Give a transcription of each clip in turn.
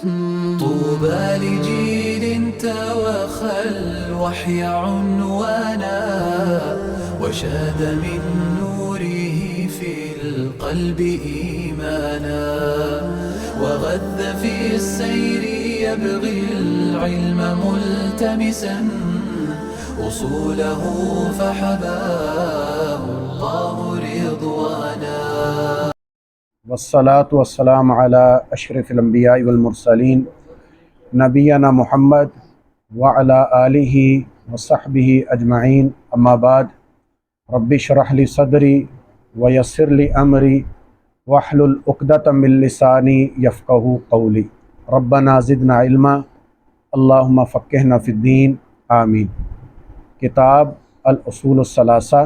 طوبى لجيل توخى الوحي عنوانا وشاد من نوره في القلب إيمانا وغذ في السير يبغي العلم ملتمسا أصوله فحباه الله رضوانا. والصلاة والسلام على أشرف الأنبياء والمرسلين نبینا محمد وعلى آلہ وصحبہ اجمعین اما بعد رب اشرح لی صدری ویسر لی امری واحلل عقدۃ من لسانی یفقہوا قولی ربنا زدنا علما اللہم فقہنا فی الدین آمین۔ کتاب الاصول الثلاثہ،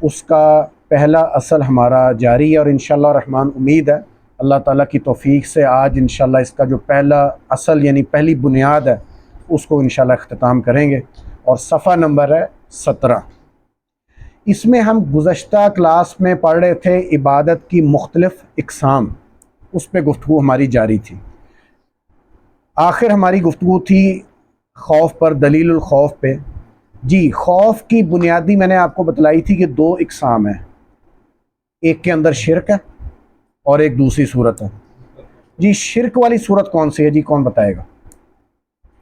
اس کا پہلا اصل ہمارا جاری ہے اور انشاءاللہ الرحمن امید ہے اللہ تعالیٰ کی توفیق سے آج انشاءاللہ اس کا جو پہلا اصل یعنی پہلی بنیاد ہے اس کو انشاءاللہ اختتام کریں گے، اور صفحہ نمبر ہے 17۔ اس میں ہم گزشتہ کلاس میں پڑھ رہے تھے عبادت کی مختلف اقسام، اس پہ گفتگو ہماری جاری تھی۔ آخر ہماری گفتگو تھی خوف پر، دلیل الخوف پہ۔ جی، خوف کی بنیادی میں نے آپ کو بتلائی تھی کہ دو اقسام ہیں، ایک کے اندر شرک ہے اور ایک دوسری صورت ہے۔ جی، شرک والی صورت کون سی ہے؟ جی کون بتائے گا؟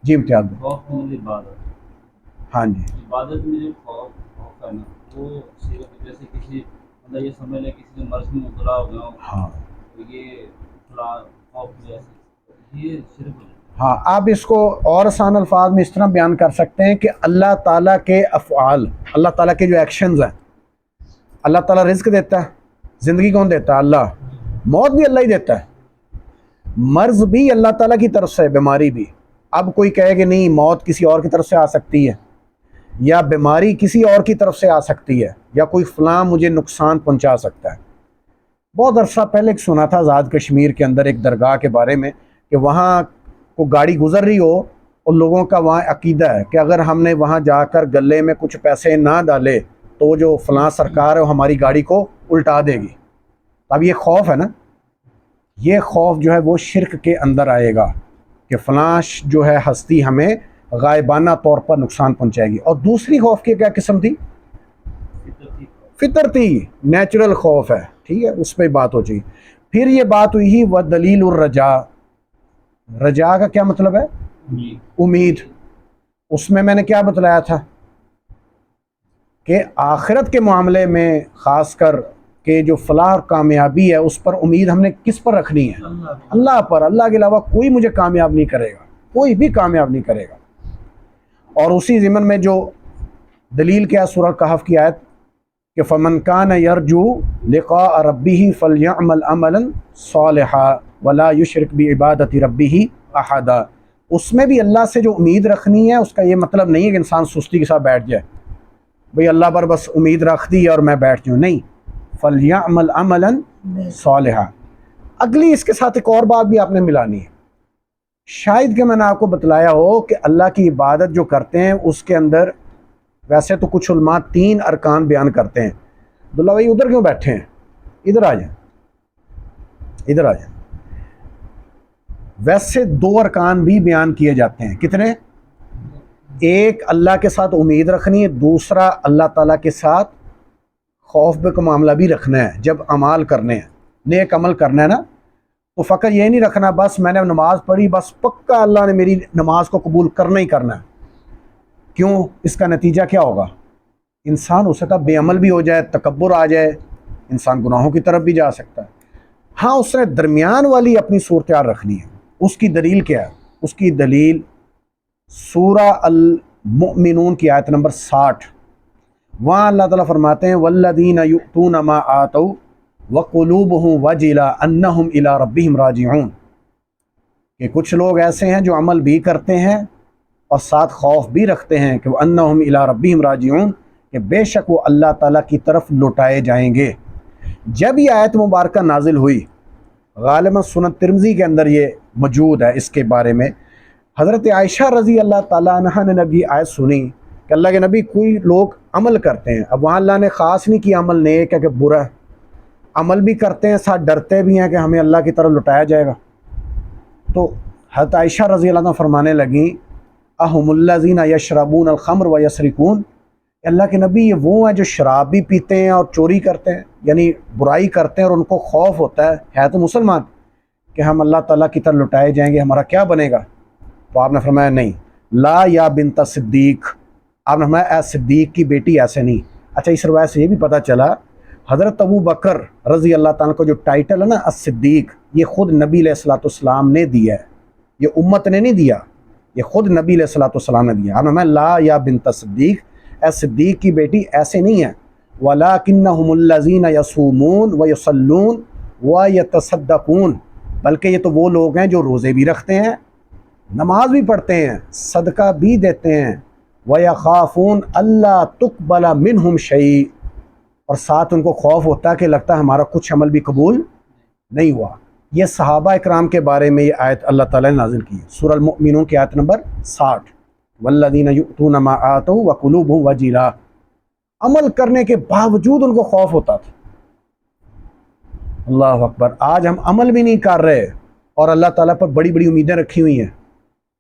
جی امتیاز بھائی۔ خوف میں عبادت، ہاں جی، عبادت میں جو خوف ہے نا، وہ صرف جیسے کسی مطلب یہ سمجھ لیں کسی نے مرض میں مبتلا ہو گیا ہو، ہاں تو یہ فلاں خوف میں ایسے یہ شرک ہو جاتا ہے۔ ہاں، آپ اس کو اور آسان الفاظ میں اس طرح بیان کر سکتے ہیں کہ اللہ تعالیٰ کے افعال، اللہ تعالیٰ کے جو ایکشنز ہیں، اللہ تعالیٰ رزق دیتا ہے، زندگی کون دیتا ہے؟ اللہ۔ موت بھی اللہ ہی دیتا ہے، مرض بھی اللہ تعالیٰ کی طرف سے، بیماری بھی۔ اب کوئی کہے کہ نہیں موت کسی اور کی طرف سے آ سکتی ہے، یا بیماری کسی اور کی طرف سے آ سکتی ہے، یا کوئی فلاں مجھے نقصان پہنچا سکتا ہے۔ بہت عرصہ پہلے ایک سنا تھا آزاد کشمیر کے اندر ایک درگاہ کے بارے میں کہ وہاں کو گاڑی گزر رہی ہو اور لوگوں کا وہاں عقیدہ ہے کہ اگر ہم نے وہاں جا کر گلے میں کچھ پیسے نہ ڈالے تو جو فلاں سرکار ہے وہ ہماری گاڑی کو الٹا دے گی۔ اب یہ خوف ہے نا، یہ خوف جو ہے وہ شرک کے اندر آئے گا کہ فلاں جو ہے ہستی ہمیں غائبانہ طور پر نقصان پہنچائے گی۔ اور دوسری خوف کی کیا قسم تھی؟ فطرتی، نیچرل خوف ہے، ٹھیک ہے، اس پہ بات ہو چاہیے۔ پھر یہ بات ہوئی و دلیل الرجا۔ رجا کا کیا مطلب ہے؟ امید۔ اس میں نے کیا بتلایا تھا کہ آخرت کے معاملے میں خاص کر کہ جو فلاح اور کامیابی ہے اس پر امید ہم نے کس پر رکھنی ہے؟ اللہ پر۔ اللہ کے علاوہ کوئی مجھے کامیاب نہیں کرے گا، کوئی بھی کامیاب نہیں کرے گا۔ اور اسی ضمن میں جو دلیل کیا سورہ کہف کی آیت کہ فمن کان یرجو لقاء ربہ فلیعمل عملا صالحا ولا یشرک بعبادۃ ربہ احدا۔ اس میں بھی اللہ سے جو امید رکھنی ہے اس کا یہ مطلب نہیں ہے کہ انسان سستی کے ساتھ بیٹھ جائے، بھئی اللہ پر بس امید رکھ دی اور میں بیٹھ جاؤں، نہیں، فلیعمل عملا صالحا۔ اگلی اس کے ساتھ ایک اور بات بھی آپ نے ملانی ہے، شاید کہ میں نے آپ کو بتلایا ہو کہ اللہ کی عبادت جو کرتے ہیں اس کے اندر ویسے تو کچھ علماء 3 ارکان بیان کرتے ہیں۔ عبداللہ بھائی ادھر کیوں بیٹھے ہیں؟ ادھر آ جائیں، ادھر آ جائیں۔ ویسے 2 ارکان بھی بیان کیے جاتے ہیں۔ کتنے؟ ایک اللہ کے ساتھ امید رکھنی ہے، دوسرا اللہ تعالیٰ کے ساتھ خوف کا معاملہ بھی رکھنا ہے۔ جب اعمال کرنے ہیں، نیک عمل کرنا ہے نا، تو فقط یہ نہیں رکھنا بس میں نے نماز پڑھی بس پکا اللہ نے میری نماز کو قبول کرنا ہی کرنا ہے۔ کیوں؟ اس کا نتیجہ کیا ہوگا؟ انسان ہو سکتا بے عمل بھی ہو جائے، تکبر آ جائے، انسان گناہوں کی طرف بھی جا سکتا ہے۔ ہاں، اس نے درمیان والی اپنی صورتحال رکھنی ہے۔ اس کی دلیل کیا ہے؟ اس کی دلیل سورہ المؤمنون کی آیت نمبر 60، وہاں اللہ تعالیٰ فرماتے ہیں والذین یؤتون ما آتوا وقلوبہم وجلہ انہم الی ربہم راجعون، کہ کچھ لوگ ایسے ہیں جو عمل بھی کرتے ہیں اور ساتھ خوف بھی رکھتے ہیں کہ انہم الی ربہم راجعون، کہ بے شک وہ اللہ تعالیٰ کی طرف لوٹائے جائیں گے۔ جب یہ آیت مبارکہ نازل ہوئی، غالباً سنن ترمذی کے اندر یہ موجود ہے، اس کے بارے میں حضرت عائشہ رضی اللہ تعالیٰ عنہ نے نبی آیت سنی کہ اللہ کے نبی کوئی لوگ عمل کرتے ہیں، اب وہاں اللہ نے خاص نہیں کیا عمل نیک ہے کہ برا ہے، عمل بھی کرتے ہیں ساتھ ڈرتے بھی ہیں کہ ہمیں اللہ کی طرف لٹایا جائے گا۔ تو حضرت عائشہ رضی اللہ عنہ فرمانے لگیں اہم الذین یشربون الخمر و یسرقون، اللہ کے نبی یہ وہ ہیں جو شراب بھی پیتے ہیں اور چوری کرتے ہیں، یعنی برائی کرتے ہیں اور ان کو خوف ہوتا ہے تو مسلمان، کہ ہم اللہ تعالیٰ کی طرف لٹائے جائیں گے، ہمارا کیا بنے گا؟ تو آپ نے فرمایا نہیں، لا یا بنت صدیق، آپ نے فرمایا اے صدیق کی بیٹی ایسے نہیں۔ اچھا اس روایت سے یہ بھی پتہ چلا حضرت ابو بکر رضی اللہ تعالیٰ کو جو ٹائٹل ہے نا الصدیق، یہ خود نبی علیہ الصلوۃ والسلام نے دیا ہے، یہ امت نے نہیں دیا، یہ خود نبی علیہ الصلوۃ والسلام نے دیا۔ آپ نے فرمایا لا یا بنت صدیق، اے صدیق کی بیٹی ایسے نہیں ہیں، وَلَٰكِنَّهُمُ الَّذِينَ يَصُومُونَ وَيُصَلُّونَ وَيَتَصَدَّقُونَ، بلکہ یہ تو وہ لوگ ہیں جو روزے بھی رکھتے ہیں، نماز بھی پڑھتے ہیں، صدقہ بھی دیتے ہیں، وَيَخَافُونَ أَلَّا تُقْبَلَ مِنْهُمْ شَيْءٌ، اور ساتھ ان کو خوف ہوتا ہے کہ لگتا ہے ہمارا کچھ عمل بھی قبول نہیں ہوا۔ یہ صحابہ اکرام کے بارے میں یہ آیت اللہ تعالیٰ نے نازل کی ہے، سورہ المؤمنون کی آیت نمبر 60، والذین یؤتون ما آتوا وقلوبهم وجلہ، عمل کرنے کے باوجود ان کو خوف ہوتا تھا۔ اللہ اکبر، آج ہم عمل بھی نہیں کر رہے اور اللہ تعالیٰ پر بڑی بڑی امیدیں رکھی ہوئی ہیں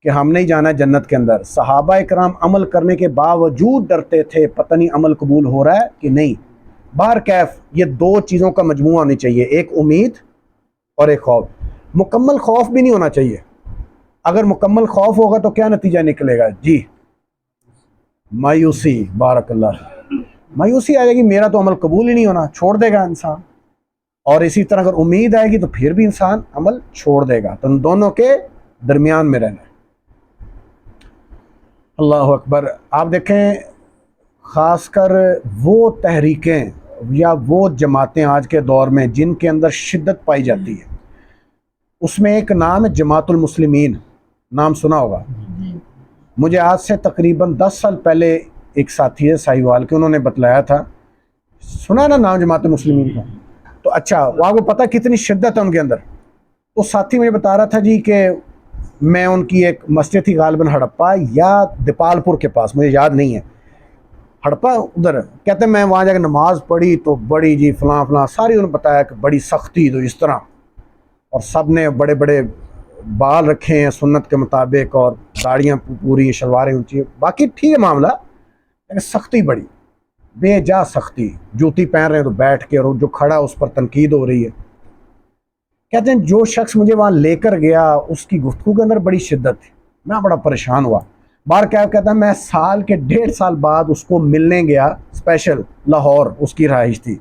کہ ہم نہیں جانا ہے جنت کے اندر۔ صحابہ اکرام عمل کرنے کے باوجود ڈرتے تھے پتہ نہیں عمل قبول ہو رہا ہے کہ نہیں۔ بہر کیف یہ دو چیزوں کا مجموعہ ہونی چاہیے، ایک امید اور ایک خوف۔ مکمل خوف بھی نہیں ہونا چاہیے، اگر مکمل خوف ہوگا تو کیا نتیجہ نکلے گا؟ جی مایوسی، بارک اللہ، مایوسی آئے گی، میرا تو عمل قبول ہی نہیں ہونا، چھوڑ دے گا انسان۔ اور اسی طرح اگر امید آئے گی تو پھر بھی انسان عمل چھوڑ دے گا، تو ان دونوں کے درمیان میں رہنا ہے۔ اللہ اکبر، آپ دیکھیں خاص کر وہ تحریکیں یا وہ جماعتیں آج کے دور میں جن کے اندر شدت پائی جاتی ہے، اس میں ایک نام ہے جماعت المسلمین، نام سنا ہوگا۔ مجھے آج سے تقریباً 10 سال پہلے ایک ساتھی ہے ساہیوال کے، انہوں نے بتلایا تھا، سنا نا نام جماعت المسلمین کا؟ تو اچھا وہاں کو پتہ کتنی شدت ہے ان کے اندر۔ وہ ساتھی مجھے بتا رہا تھا جی کہ میں ان کی ایک مسجد تھی غالباً ہڑپا یا دیپال پور کے پاس، مجھے یاد نہیں ہے، ہڑپا ادھر، کہتے ہیں میں وہاں جا کے نماز پڑھی تو بڑی جی فلاں فلاں ساری انہوں نے بتایا کہ بڑی سختی تو اس طرح، اور سب نے بڑے بڑے بال رکھے ہیں سنت کے مطابق اور داڑیاں پوری، شلواریں اونچی، باقی ٹھیک ہے معاملہ، لیکن سختی بڑی، بے جا سختی، جوتی پہن رہے ہیں تو بیٹھ کے، اور جو کھڑا اس پر تنقید ہو رہی ہے۔ کہتے ہیں جو شخص مجھے وہاں لے کر گیا اس کی گفتگو کے اندر بڑی شدت تھی، میں بڑا پریشان ہوا۔ بار کیا کہتا ہے میں سال کے 1.5 سال بعد اس کو ملنے گیا، اسپیشل لاہور اس کی رہائش تھی،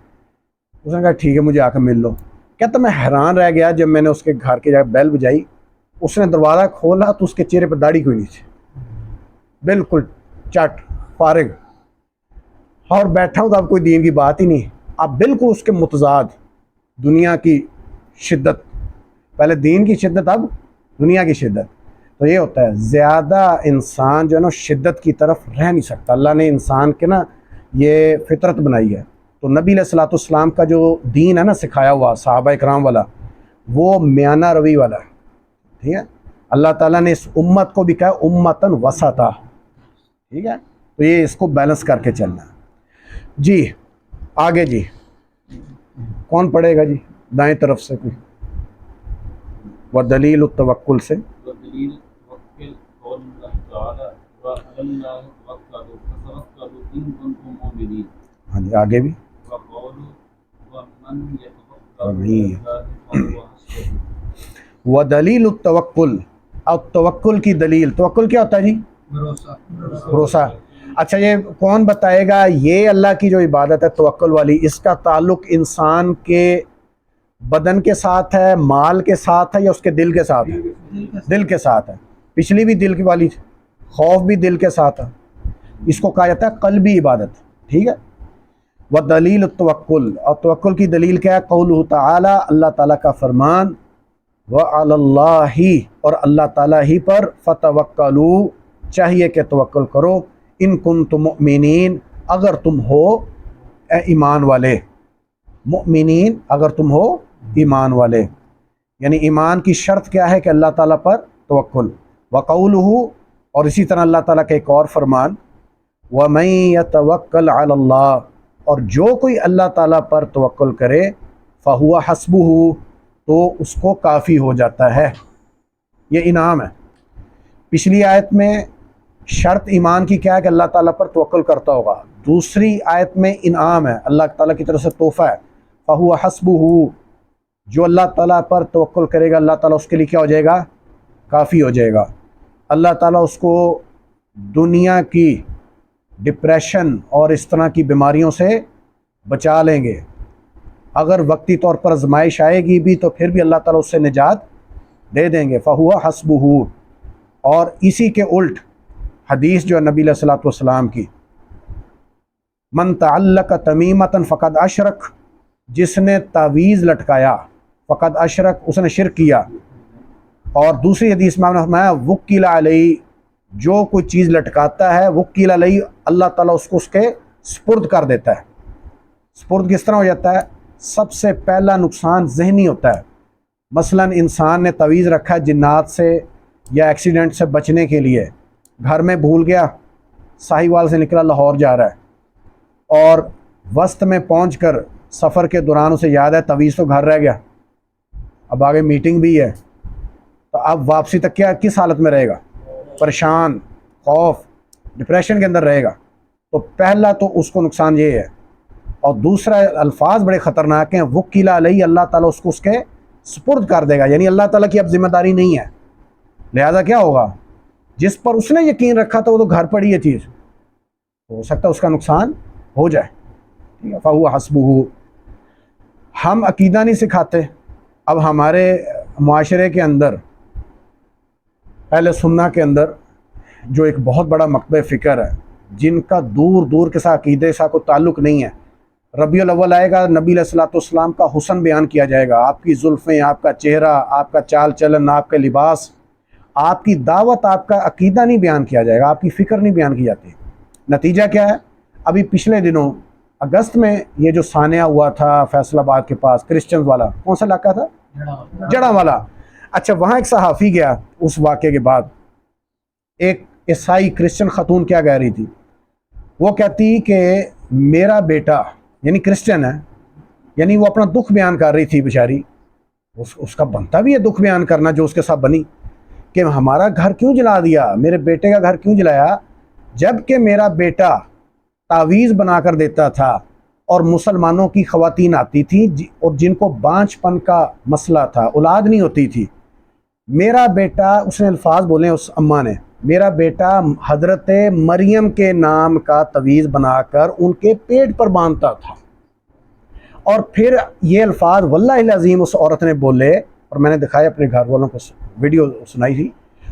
اس نے کہا ٹھیک ہے مجھے آ کر مل لو۔ کہتا میں حیران رہ گیا جب میں نے اس کے گھر کے جا کے بیل بجائی، اس نے دروازہ کھولا تو اس کے چہرے پر داڑھی کوئی نہیں تھی، بالکل چٹ فارغ، اور بیٹھا ہوں تو اب کوئی دین کی بات ہی نہیں، اب بالکل اس کے متضاد، دنیا کی شدت، پہلے دین کی شدت اب دنیا کی شدت۔ تو یہ ہوتا ہے زیادہ انسان جو ہے نا شدت کی طرف رہ نہیں سکتا، اللہ نے انسان کے نا یہ فطرت بنائی ہے۔ تو نبی علیہ الصلوۃ والسلام کا جو دین ہے نا سکھایا ہوا صحابہ اکرام والا، وہ میانہ روی والا ہے، ٹھیک ہے۔ اللہ تعالیٰ نے اس امت کو بھی کہا امتاً وسطا، ٹھیک ہے، تو یہ اس کو بیلنس کر کے چلنا ہے۔ جی آگے جی کون پڑھے گا جی؟ دائیں طرف سے کوئی، ودلیل التوکل سے، ودلیل توکل قول اللہ تعالی وعلی اللہ توکلوا فتوکلوا ان کنتم مؤمنین۔ ہاں جی آگے بھی، وقول ومن یتوکل علی اللہ فهو حسبہ۔ ودلیل التوکل، اور توکل کی دلیل، توکل کیا ہوتا ہے جی؟ بھروسہ۔ اچھا یہ کون بتائے گا یہ اللہ کی جو عبادت ہے توکل والی، اس کا تعلق انسان کے بدن کے ساتھ ہے، مال کے ساتھ ہے، یا اس کے دل کے ساتھ ہے؟ دل کے ساتھ ہے، پچھلی بھی دل کی والی، خوف بھی دل کے ساتھ ہے، اس کو کہا جاتا ہے قلبی عبادت، ٹھیک ہے۔ ودلیل التوکل، اور توکل کی دلیل کیا ہے؟ قولہ تعالی، اللہ تعالیٰ کا فرمان، وعلی اللہ، اور اللہ تعالیٰ ہی پر، فتوکلوا، چاہیے کہ توکل کرو، ان کنتم مؤمنین، اگر تم ہو اے ایمان والے، مؤمنین اگر تم ہو ایمان والے، یعنی ایمان کی شرط کیا ہے کہ اللہ تعالیٰ پر توکل۔ وقولہ، اور اسی طرح اللہ تعالیٰ کا ایک اور فرمان، وَمَن يَتَوَكَّلْ عَلَى اللَّهِ، اور جو کوئی اللہ تعالیٰ پر توکل کرے، فَهُوَ حَسْبُهُ، تو اس کو کافی ہو جاتا ہے، یہ انعام ہے۔ پچھلی آیت میں شرط ایمان کی کیا ہے کہ اللہ تعالیٰ پر توکل کرتا ہوگا، دوسری آیت میں انعام ہے، اللہ تعالیٰ کی طرف سے تحفہ ہے، فَهُوَ حَسْبُهُ، جو اللہ تعالیٰ پر توکل کرے گا اللہ تعالیٰ اس کے لیے کیا ہو جائے گا؟ کافی ہو جائے گا۔ اللہ تعالیٰ اس کو دنیا کی ڈپریشن اور اس طرح کی بیماریوں سے بچا لیں گے، اگر وقتی طور پر آزمائش آئے گی بھی تو پھر بھی اللہ تعالیٰ اس سے نجات دے دیں گے، فَهُوَ حَسْبُهُ۔ اور اسی کے الٹ حدیث جو ہے نبی علیہ الصلوۃ والسلام کی، من تعلق تمیمۃ فقد اشرک، جس نے تعویذ لٹکایا فقد اشرک، اس نے شرک کیا۔ اور دوسری حدیث میں آپ نے فرمایا وکیل علیہ، جو کوئی چیز لٹکاتا ہے وکیل علیہ، اللہ تعالیٰ اس کو اس کے سپرد کر دیتا ہے۔ سپرد کس طرح ہو جاتا ہے؟ سب سے پہلا نقصان ذہنی ہوتا ہے۔ مثلا انسان نے تعویذ رکھا ہے جنات سے یا ایکسیڈنٹ سے بچنے کے لیے، گھر میں بھول گیا، ساہیوال سے نکلا لاہور جا رہا ہے، اور وسط میں پہنچ کر سفر کے دوران اسے یاد ہے تعویذ تو گھر رہ گیا، اب آگے میٹنگ بھی ہے، تو اب واپسی تک کیا کس حالت میں رہے گا؟ پریشان، خوف، ڈپریشن کے اندر رہے گا۔ تو پہلا تو اس کو نقصان یہ ہے، اور دوسرا الفاظ بڑے خطرناک ہیں، وکیل علیہ، اللہ تعالیٰ اس کو اس کے سپرد کر دے گا، یعنی اللہ تعالیٰ کی اب ذمہ داری نہیں ہے، لہذا کیا ہوگا؟ جس پر اس نے یقین رکھا تھا وہ تو گھر پڑی ہے چیز، ہو سکتا ہے اس کا نقصان ہو جائے، ٹھیک ہے، فَهُوَ حَسْبُهُ۔ ہم عقیدہ نہیں سکھاتے، اب ہمارے معاشرے کے اندر، اہل سنہ کے اندر جو ایک بہت بڑا مکتب فکر ہے، جن کا دور دور کے ساتھ عقیدے سے کوئی تعلق نہیں ہے، ربیع الاول آئے گا، نبی علیہ الصلوۃ والسلام کا حسن بیان کیا جائے گا، آپ کی زلفیں، آپ کا چہرہ، آپ کا چال چلن، آپ کا لباس، آپ کی دعوت، آپ کا عقیدہ نہیں بیان کیا جائے گا، آپ کی فکر نہیں بیان کی جاتی۔ نتیجہ کیا ہے؟ ابھی پچھلے دنوں اگست میں یہ جو سانحہ ہوا تھا فیصل آباد کے پاس، کرسچنز والا، کون سا علاقہ تھا؟ جڑا والا۔ اچھا، وہاں ایک صحافی گیا، اس واقعے کے بعد ایک عیسائی کرسچن خاتون کیا کہہ رہی تھی، وہ کہتی کہ میرا بیٹا، یعنی کرسچن ہے، یعنی وہ اپنا دکھ بیان کر رہی تھی بیچاری، اس کا بنتا بھی ہے دکھ بیان کرنا جو اس کے ساتھ بنی، کہ ہمارا گھر کیوں جلا دیا، میرے بیٹے کا گھر کیوں جلایا، جب کہ میرا بیٹا تعویذ بنا کر دیتا تھا اور مسلمانوں کی خواتین آتی تھیں اور جن کو بانجھ پن کا مسئلہ تھا، اولاد نہیں ہوتی تھی، میرا بیٹا، اس نے الفاظ بولے اس اماں نے، میرا بیٹا حضرت مریم کے نام کا تعویذ بنا کر ان کے پیٹ پر باندھتا تھا۔ اور پھر یہ الفاظ واللہ العظیم اس عورت نے بولے، اور میں نے دکھایا اپنے گھر والوں کو، ویڈیو سنائی تھی،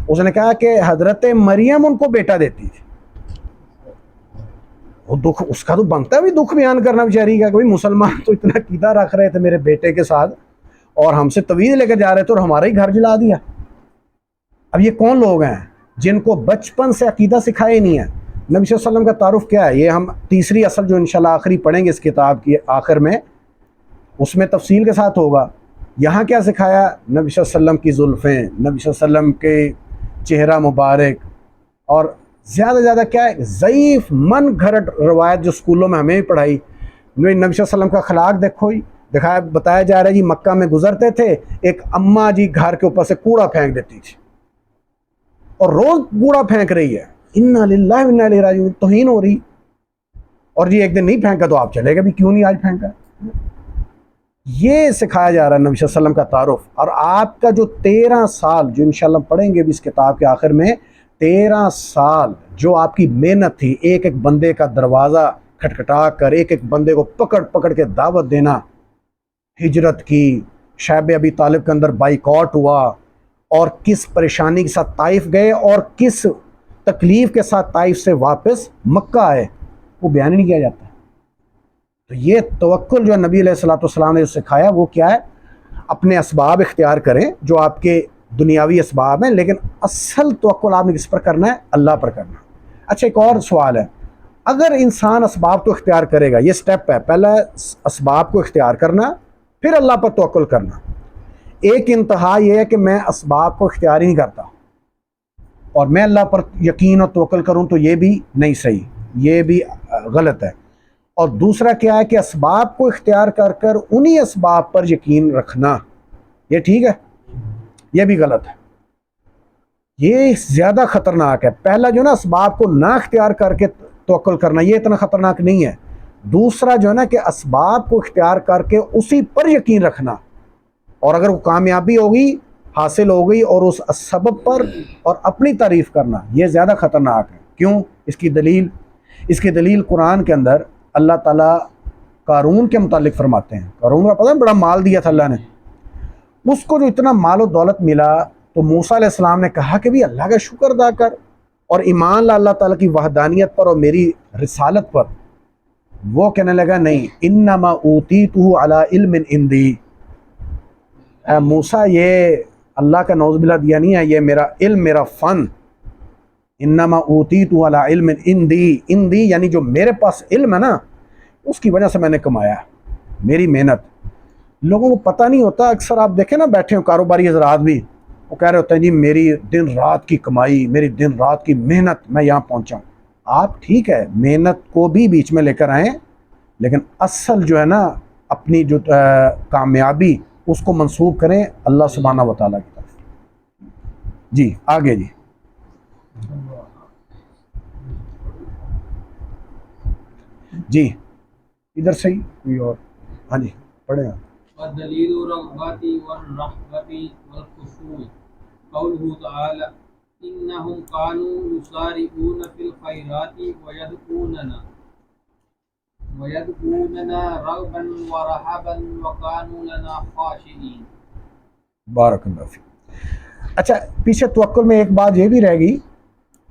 اس نے کہا کہ حضرت مریم ان کو بیٹا دیتی تھی۔ وہ دکھ اس کا تو بنتا بھی دکھ بیان کرنا بیچاری کا، کوئی مسلمان تو اتنا عقیدہ رکھ رہے تھے میرے بیٹے کے ساتھ اور ہم سے تعویذ لے کر جا رہے تھے اور ہمارا ہی گھر جلا دیا۔ اب یہ کون لوگ ہیں جن کو بچپن سے عقیدہ سکھائے نہیں ہے؟ نبی صلی اللہ علیہ وسلم کا تعارف کیا ہے؟ یہ ہم تیسری اصل جو انشاءاللہ آخری پڑھیں گے اس کتاب کی آخر میں، اس میں تفصیل کے ساتھ ہوگا۔ یہاں کیا سکھایا؟ نبی صلی اللہ علیہ وسلم کی زلفیں، نبی صلی اللہ علیہ وسلم کے چہرہ مبارک، اور زیادہ زیادہ کیا ہے، ضعیف من گھڑت روایت جو اسکولوں میں ہمیں بھی پڑھائی، نبی صلی اللہ علیہ وسلم کا اخلاق دیکھو ہی، دکھایا، بتایا جا رہا ہے جی مکہ میں گزرتے تھے، ایک اماں جی گھر کے اوپر سے کوڑا پھینک دیتی تھی، اور روز کوڑا پھینک رہی ہے، انا للہ و انا الیہ راجعون، توہین ہو رہی، اور جی ایک دن نہیں پھینکا تو آپ چلے گا بھی کیوں نہیں آج پھینکا۔ یہ سکھایا جا رہا ہے نبی صلی اللہ علیہ وسلم کا تعارف۔ اور آپ کا جو 13 سال جو انشاءاللہ پڑھیں گے بھی اس کتاب کے آخر میں، 13 سال جو آپ کی محنت تھی، ایک ایک بندے کا دروازہ کھٹکھٹا کر ایک ایک بندے کو پکڑ پکڑ کے دعوت دینا، ہجرت کی، شعب ابی طالب کے اندر بائیکاٹ ہوا، اور کس پریشانی کے ساتھ طائف گئے اور کس تکلیف کے ساتھ طائف سے واپس مکہ آئے، وہ بیان ہی نہیں کیا جاتا۔ تو یہ توکل جو نبی علیہ الصلوۃ والسلام نے سکھایا وہ کیا ہے؟ اپنے اسباب اختیار کریں جو آپ کے دنیاوی اسباب ہیں، لیکن اصل توکل آپ نے کس پر کرنا ہے؟ اللہ پر کرنا۔ اچھا، ایک اور سوال ہے، اگر انسان اسباب تو اختیار کرے گا، یہ سٹیپ ہے، پہلا اسباب کو اختیار کرنا، پھر اللہ پر توکل کرنا۔ ایک انتہا یہ ہے کہ میں اسباب کو اختیار ہی نہیں کرتا اور میں اللہ پر یقین اور توکل کروں، تو یہ بھی نہیں صحیح، یہ بھی غلط ہے۔ اور دوسرا کیا ہے کہ اسباب کو اختیار کر کر انہی اسباب پر یقین رکھنا، یہ ٹھیک ہے، یہ بھی غلط ہے۔ یہ زیادہ خطرناک ہے. پہلا جو ہے نا اسباب کو نہ اختیار کر کے توکل کرنا، یہ اتنا خطرناک نہیں ہے. دوسرا جو ہے نا کہ اسباب کو اختیار کر کے اسی پر یقین رکھنا، اور اگر وہ کامیابی ہوگی حاصل ہو گئی اور اس سبب پر اور اپنی تعریف کرنا، یہ زیادہ خطرناک ہے. کیوں؟ اس کی دلیل قرآن کے اندر اللہ تعالیٰ قارون کے متعلق فرماتے ہیں. قارون کا پتہ ہے بڑا مال دیا تھا اللہ نے، اس کو جو اتنا مال و دولت ملا تو موسیٰ علیہ السلام نے کہا کہ بھی اللہ کا شکر ادا کر اور ایمان لا اللہ تعالیٰ کی وحدانیت پر اور میری رسالت پر. وہ کہنے لگا نہیں، انما اوتیتہ علی علم عندی، اے موسیٰ یہ اللہ کا نعوذ باللہ دیا نہیں ہے، یہ میرا علم، میرا فن. انما اوتیتہ علی علم عندی یعنی جو میرے پاس علم ہے نا اس کی وجہ سے میں نے کمایا، میری محنت. لوگوں کو پتہ نہیں ہوتا. اکثر آپ دیکھیں نا بیٹھے ہو کاروباری حضرات بھی، وہ کہہ رہے ہوتے ہیں جی میری دن رات کی کمائی، میری دن رات کی محنت میں یہاں پہنچا ہوں. آپ ٹھیک ہے محنت کو بھی بیچ میں لے کر آئیں، لیکن اصل جو ہے نا اپنی جو کامیابی اس کو منسوب کریں اللہ سبحانہ و تعالیٰ کی طرف. جی آگے جی. جی ادھر سے ہی کوئی اور. ہاں جی پڑھیں آپ. والدليل الرغبة والرهبة والخشوع قوله تعالى إنهم كانوا يسارعون في الخيرات ويدعوننا رغبا ورهبا وكانوا لنا خاشعين. بارک اللہ فیک. اچھا پیچھے توکل میں ایک بات یہ بھی رہ گئی،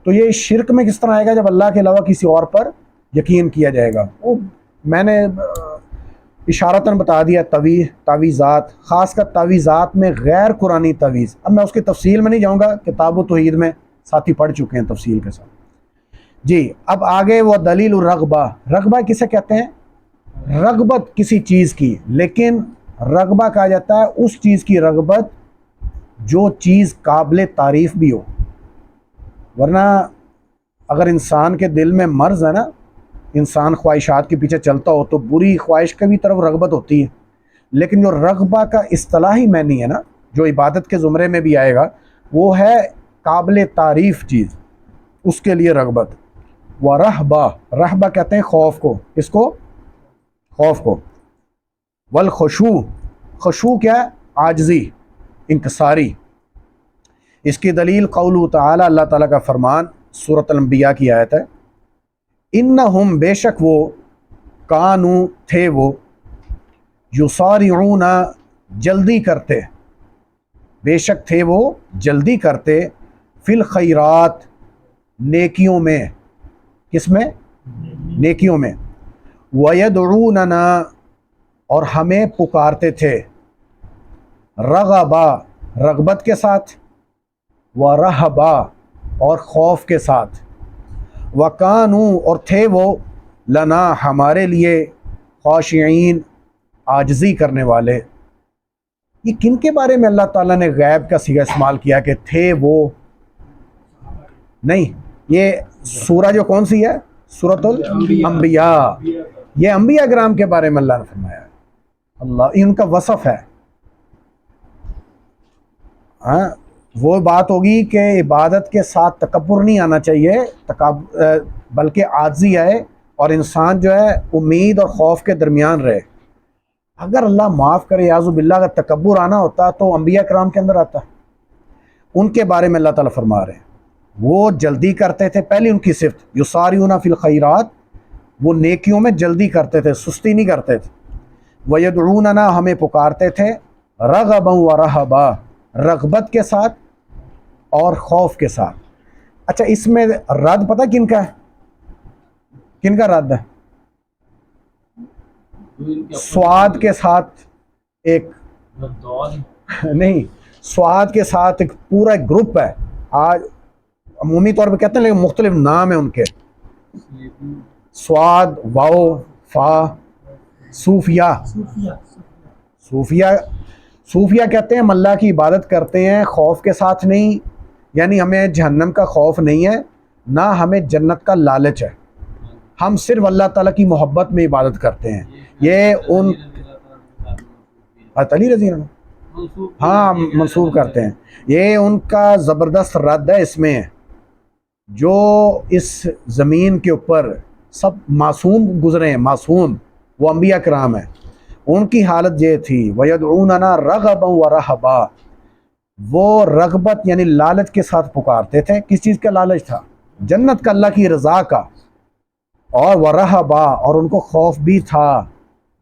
تو یہ شرک میں کس طرح آئے گا جب اللہ کے علاوہ کسی اور پر یقین کیا جائے گا؟ وہ میں نے اشارتاً بتا دیا. تعویذات، خاص کر تعویذات میں غیر قرآنی تعویذ، اب میں اس کی تفصیل میں نہیں جاؤں گا، کتاب و توحید میں ساتھی پڑھ چکے ہیں تفصیل کے ساتھ. جی اب آگے وہ دلیل الرغبہ. رغبہ کسے کہتے ہیں؟ رغبت کسی چیز کی، لیکن رغبہ کہا جاتا ہے اس چیز کی رغبت جو چیز قابل تعریف بھی ہو. ورنہ اگر انسان کے دل میں مرض ہے نا، انسان خواہشات کے پیچھے چلتا ہو تو بری خواہش کی بھی طرف رغبت ہوتی ہے. لیکن جو رغبہ کا اصطلاحی معنی ہے نا، جو عبادت کے زمرے میں بھی آئے گا، وہ ہے قابل تعریف چیز، اس کے لیے رغبت. ورہبہ، رہبہ کہتے ہیں خوف کو. کس کو؟ خوف کو. والخشوع، خشوع کیا ہے؟ عاجزی، انکساری. اس کی دلیل قول تعالی، اللہ تعالیٰ کا فرمان سورۃ الانبیاء کی آیت ہے، انہم بے شک وہ، کانو تھے وہ، یسارعون جلدی کرتے، بے شک تھے وہ جلدی کرتے، فی الخیرات نیکیوں میں. کس میں؟ نیکیوں میں. ویدعوننا اور ہمیں پکارتے تھے، رغبا رغبت کے ساتھ، ورہبا اور خوف کے ساتھ، وکانو اور تھے وہ، لنا ہمارے لیے، خاشعین عاجزی کرنے والے. یہ کن کے بارے میں اللہ تعالیٰ نے غیب کا صیغہ استعمال کیا کہ تھے وہ؟ نہیں، یہ سورہ جو کون سی ہے؟ سورۃ الانبیاء. یہ انبیاء کرام کے بارے میں اللہ نے فرمایا ہے. اللہ ان کا وصف ہے. ہاں وہ بات ہوگی کہ عبادت کے ساتھ تکبر نہیں آنا چاہیے، بلکہ عاجزی آئے اور انسان جو ہے امید اور خوف کے درمیان رہے. اگر اللہ معاف کرے اعوذ باللہ اگر تکبر آنا ہوتا تو انبیاء کرام کے اندر آتا. ان کے بارے میں اللہ تعالیٰ فرما رہے ہیں وہ جلدی کرتے تھے. پہلی ان کی صفت یسارعون فی الخیرات، وہ نیکیوں میں جلدی کرتے تھے، سستی نہیں کرتے تھے. ویدعوننا ہمیں پکارتے تھے، رغبا ورہبا رغبت کے ساتھ اور خوف کے ساتھ. اچھا اس میں رد پتہ کن کا ہے؟ کن کا رد ہے؟ سواد کے ساتھ ایک نہیں، سواد کے ساتھ ایک پورا گروپ ہے. آج عمومی طور پہ کہتے ہیں لیکن مختلف نام ہیں ان کے. سواد، واو، فا، صوفیہ. صوفیہ کہتے ہیں ہم اللہ کی عبادت کرتے ہیں خوف کے ساتھ نہیں، یعنی ہمیں جہنم کا خوف نہیں ہے، نہ ہمیں جنت کا لالچ ہے، ہم صرف اللہ تعالیٰ کی محبت میں عبادت کرتے ہیں. یہ ان علی رضی اللہ. منسوب ہاں منسوب کرتے ہیں. یہ ان کا زبردست رد ہے اس میں. جو اس زمین کے اوپر سب معصوم گزرے ہیں، معصوم وہ انبیاء کرام ہیں، ان کی حالت یہ تھی وَيَدْعُونَنَا رَغَبًا وَرَهَبًا، وہ رغبت یعنی لالچ کے ساتھ پکارتے تھے. کس چیز کا لالچ تھا؟ جنت کا، اللہ کی رضا کا. اور ورہبا، اور ان کو خوف بھی تھا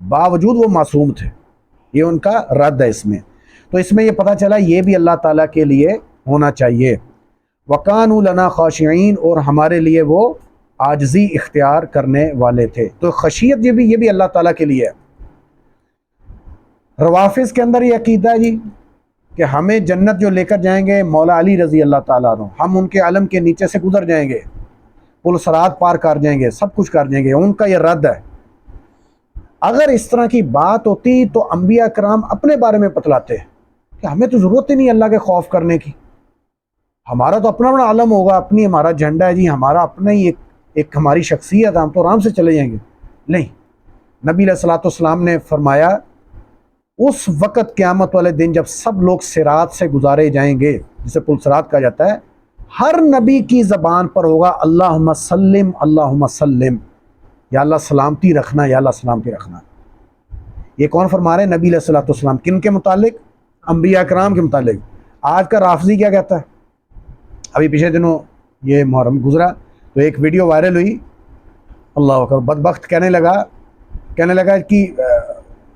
باوجود وہ معصوم تھے. یہ ان کا رد ہے اس میں. تو اس میں یہ پتہ چلا یہ بھی اللہ تعالیٰ کے لیے ہونا چاہیے. وَقَانُوا لَنَا خَاشِعِينَ، اور ہمارے لیے وہ عاجزی اختیار کرنے والے تھے. تو خشیت یہ بھی اللہ تعالیٰ کے لیے ہے. روافظ کے اندر یہ عقیدہ ہے جی کہ ہمیں جنت جو لے کر جائیں گے مولا علی رضی اللہ تعالیٰ عنہ، ہم ان کے علم کے نیچے سے گزر جائیں گے، پل صراط پار کر جائیں گے، سب کچھ کر جائیں گے. ان کا یہ رد ہے. اگر اس طرح کی بات ہوتی تو انبیاء کرام اپنے بارے میں بتلاتے کہ ہمیں تو ضرورت ہی نہیں اللہ کے خوف کرنے کی، ہمارا تو اپنا اپنا علم ہوگا، اپنی ہمارا جھنڈا ہے جی، ہمارا اپنا ہی ایک ہماری شخصیت ہے، ہم تو آرام سے چلے جائیں گے. نہیں، نبی علیہ الصلوۃ والسلام نے فرمایا اس وقت قیامت والے دن جب سب لوگ صراط سے گزارے جائیں گے، جسے پل صراط کہا جاتا ہے، ہر نبی کی زبان پر ہوگا اللہم سلم اللہم سلم، یا اللہ سلامتی رکھنا، یا اللہ سلامتی رکھنا. یہ کون فرما رہے ہیں؟ نبی علیہ الصلوۃ والسلام. کن کے متعلق؟ انبیاء کرام کے متعلق. آج کا رافضی کیا کہتا ہے؟ ابھی پچھلے دنوں یہ محرم گزرا تو ایک ویڈیو وائرل ہوئی، اللہ اکبر، بدبخت کہنے لگا کہ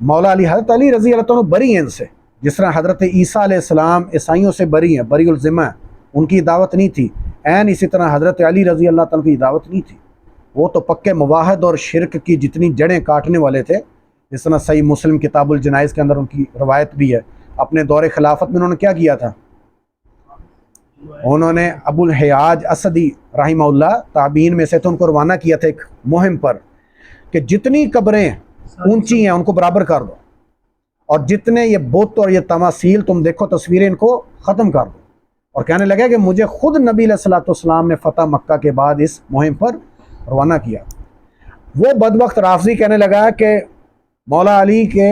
مولا علی، حضرت علی رضی اللہ عنہ بری ہیں ان سے، جس طرح حضرت عیسیٰ علیہ السلام عیسائیوں سے بری ہیں، بری الذمہ، ان کی دعوت نہیں تھی. اسی طرح حضرت علی رضی اللہ تعالیٰ کی دعوت نہیں تھی. وہ تو پکے مواحد اور شرک کی جتنی جڑیں کاٹنے والے تھے. جس طرح صحیح مسلم کتاب الجنائز کے اندر ان کی روایت بھی ہے. اپنے دور خلافت میں انہوں نے کیا کیا تھا؟ انہوں نے ابو الحیاج اسدی رحمہ اللہ تابعین میں سے تو ان کو روانہ کیا تھا ایک مہم پر کہ جتنی قبریں اونچی ہیں ان کو برابر کر دو، اور جتنے یہ بت اور یہ تماثیل تم دیکھو تصویریں، ان کو ختم کر دو. اور کہنے لگا کہ مجھے خود نبی علیہ الصلوۃ والسلام نے فتح مکہ کے بعد اس مہم پر روانہ کیا. وہ بدبخت رافضی کہنے لگا کہ مولا علی کے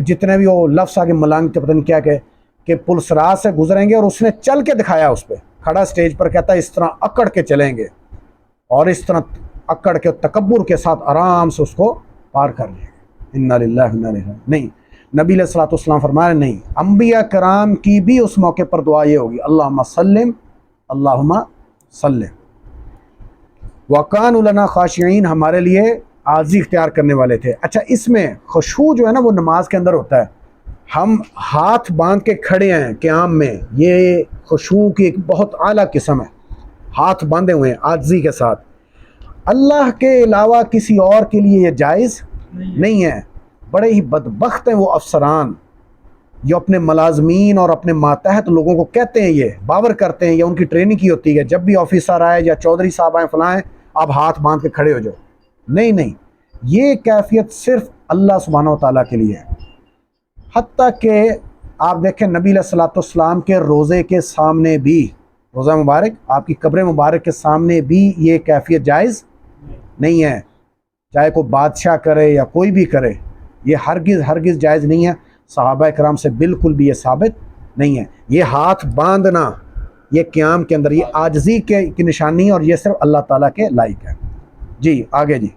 جتنے بھی وہ لفظ آگے ملانگ پتہ نہیں کیا کہ پل صراط سے گزریں گے، اور اس نے چل کے دکھایا، اس پہ کھڑا اسٹیج پر کہتا ہے اس طرح اکڑ کے چلیں گے، اور اس طرح اکڑ کے تکبر کے ساتھ آرام سے اس کو پار کر لیں گے. انا للہ و انا الیہ راجعون. نہیں، نبی علیہ الصلوۃ والسلام فرمایا نہیں، انبیاء کرام کی بھی اس موقع پر دعا یہ ہوگی اللہم سلم اللہم سلم. وَقَانُوا لَنَا خَاشِعِينَ، ہمارے لیے عاجزی اختیار کرنے والے تھے. اچھا، اس میں خشوع جو ہے نا وہ نماز کے اندر ہوتا ہے. ہم ہاتھ باندھ کے کھڑے ہیں قیام میں، یہ خشوع کی ایک بہت اعلیٰ قسم ہے. ہاتھ باندھے ہوئے ہیں عاجزی کے ساتھ. اللہ کے علاوہ کسی اور کے لیے یہ جائز نہیں ہے. بڑے ہی بدبخت ہیں وہ افسران جو اپنے ملازمین اور اپنے ماتحت لوگوں کو کہتے ہیں، یہ باور کرتے ہیں، یا ان کی ٹریننگ کی ہوتی ہے جب بھی آفیسر آئے یا چودھری صاحب آئیں فلاں آپ ہاتھ باندھ کے کھڑے ہو جاؤ. نہیں، یہ کیفیت صرف اللہ سبحانہ و تعالیٰ کے لیے ہے. حتیٰ کہ آپ دیکھیں نبی علیہ الصلوۃ والسلام کے روزے کے سامنے بھی، روزہ مبارک آپ کی قبر مبارک کے سامنے بھی یہ کیفیت جائز نہیں ہے. چاہے کوئی بادشاہ کرے یا کوئی بھی کرے، یہ ہرگز جائز نہیں ہے. صحابہ کرام سے بالکل بھی یہ ثابت نہیں ہے. یہ ہاتھ باندھنا یہ قیام کے اندر یہ عاجزی کی نشانی ہے، اور یہ صرف اللہ تعالیٰ کے لائق ہے. جی آگے جی.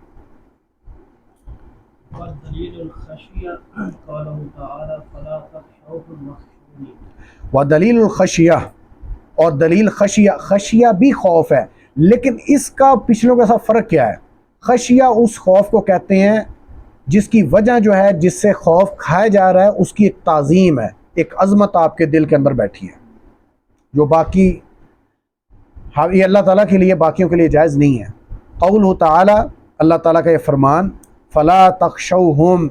وَدَلِيلُ الْخَشْيَةِ، اور دلیل خشیہ بھی خوف ہے، لیکن اس کا پچھلوں کے ساتھ فرق کیا ہے؟ خشیہ اس خوف کو کہتے ہیں جس کی وجہ جو ہے، جس سے خوف کھایا جا رہا ہے، اس کی ایک تعظیم ہے، ایک عظمت آپ کے دل کے اندر بیٹھی ہے، جو باقی یہ اللہ تعالیٰ کے لیے باقیوں کے لیے جائز نہیں ہے. قولہ تعالی، اللہ تعالیٰ کا یہ فرمان، فلا تخشوہم،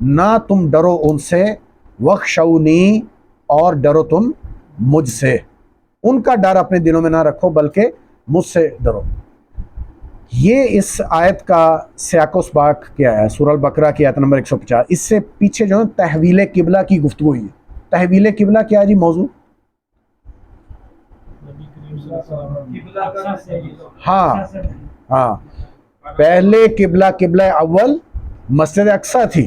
نہ تم ڈرو ان سے، وخشونی، اور ڈرو تم مجھ سے. ان کا ڈر اپنے دلوں میں نہ رکھو بلکہ مجھ سے ڈرو. یہ اس آیت کا سیاق و سباق کیا ہے؟ سورہ البقرہ کی آیت نمبر 150. اس سے پیچھے جو ہے تحویل قبلہ کی گفتگو ہوئی ہے. تحویل قبلہ کیا ہے جی موضوع؟ ہاں پہلے قبلہ اول مسجد اقصی تھی،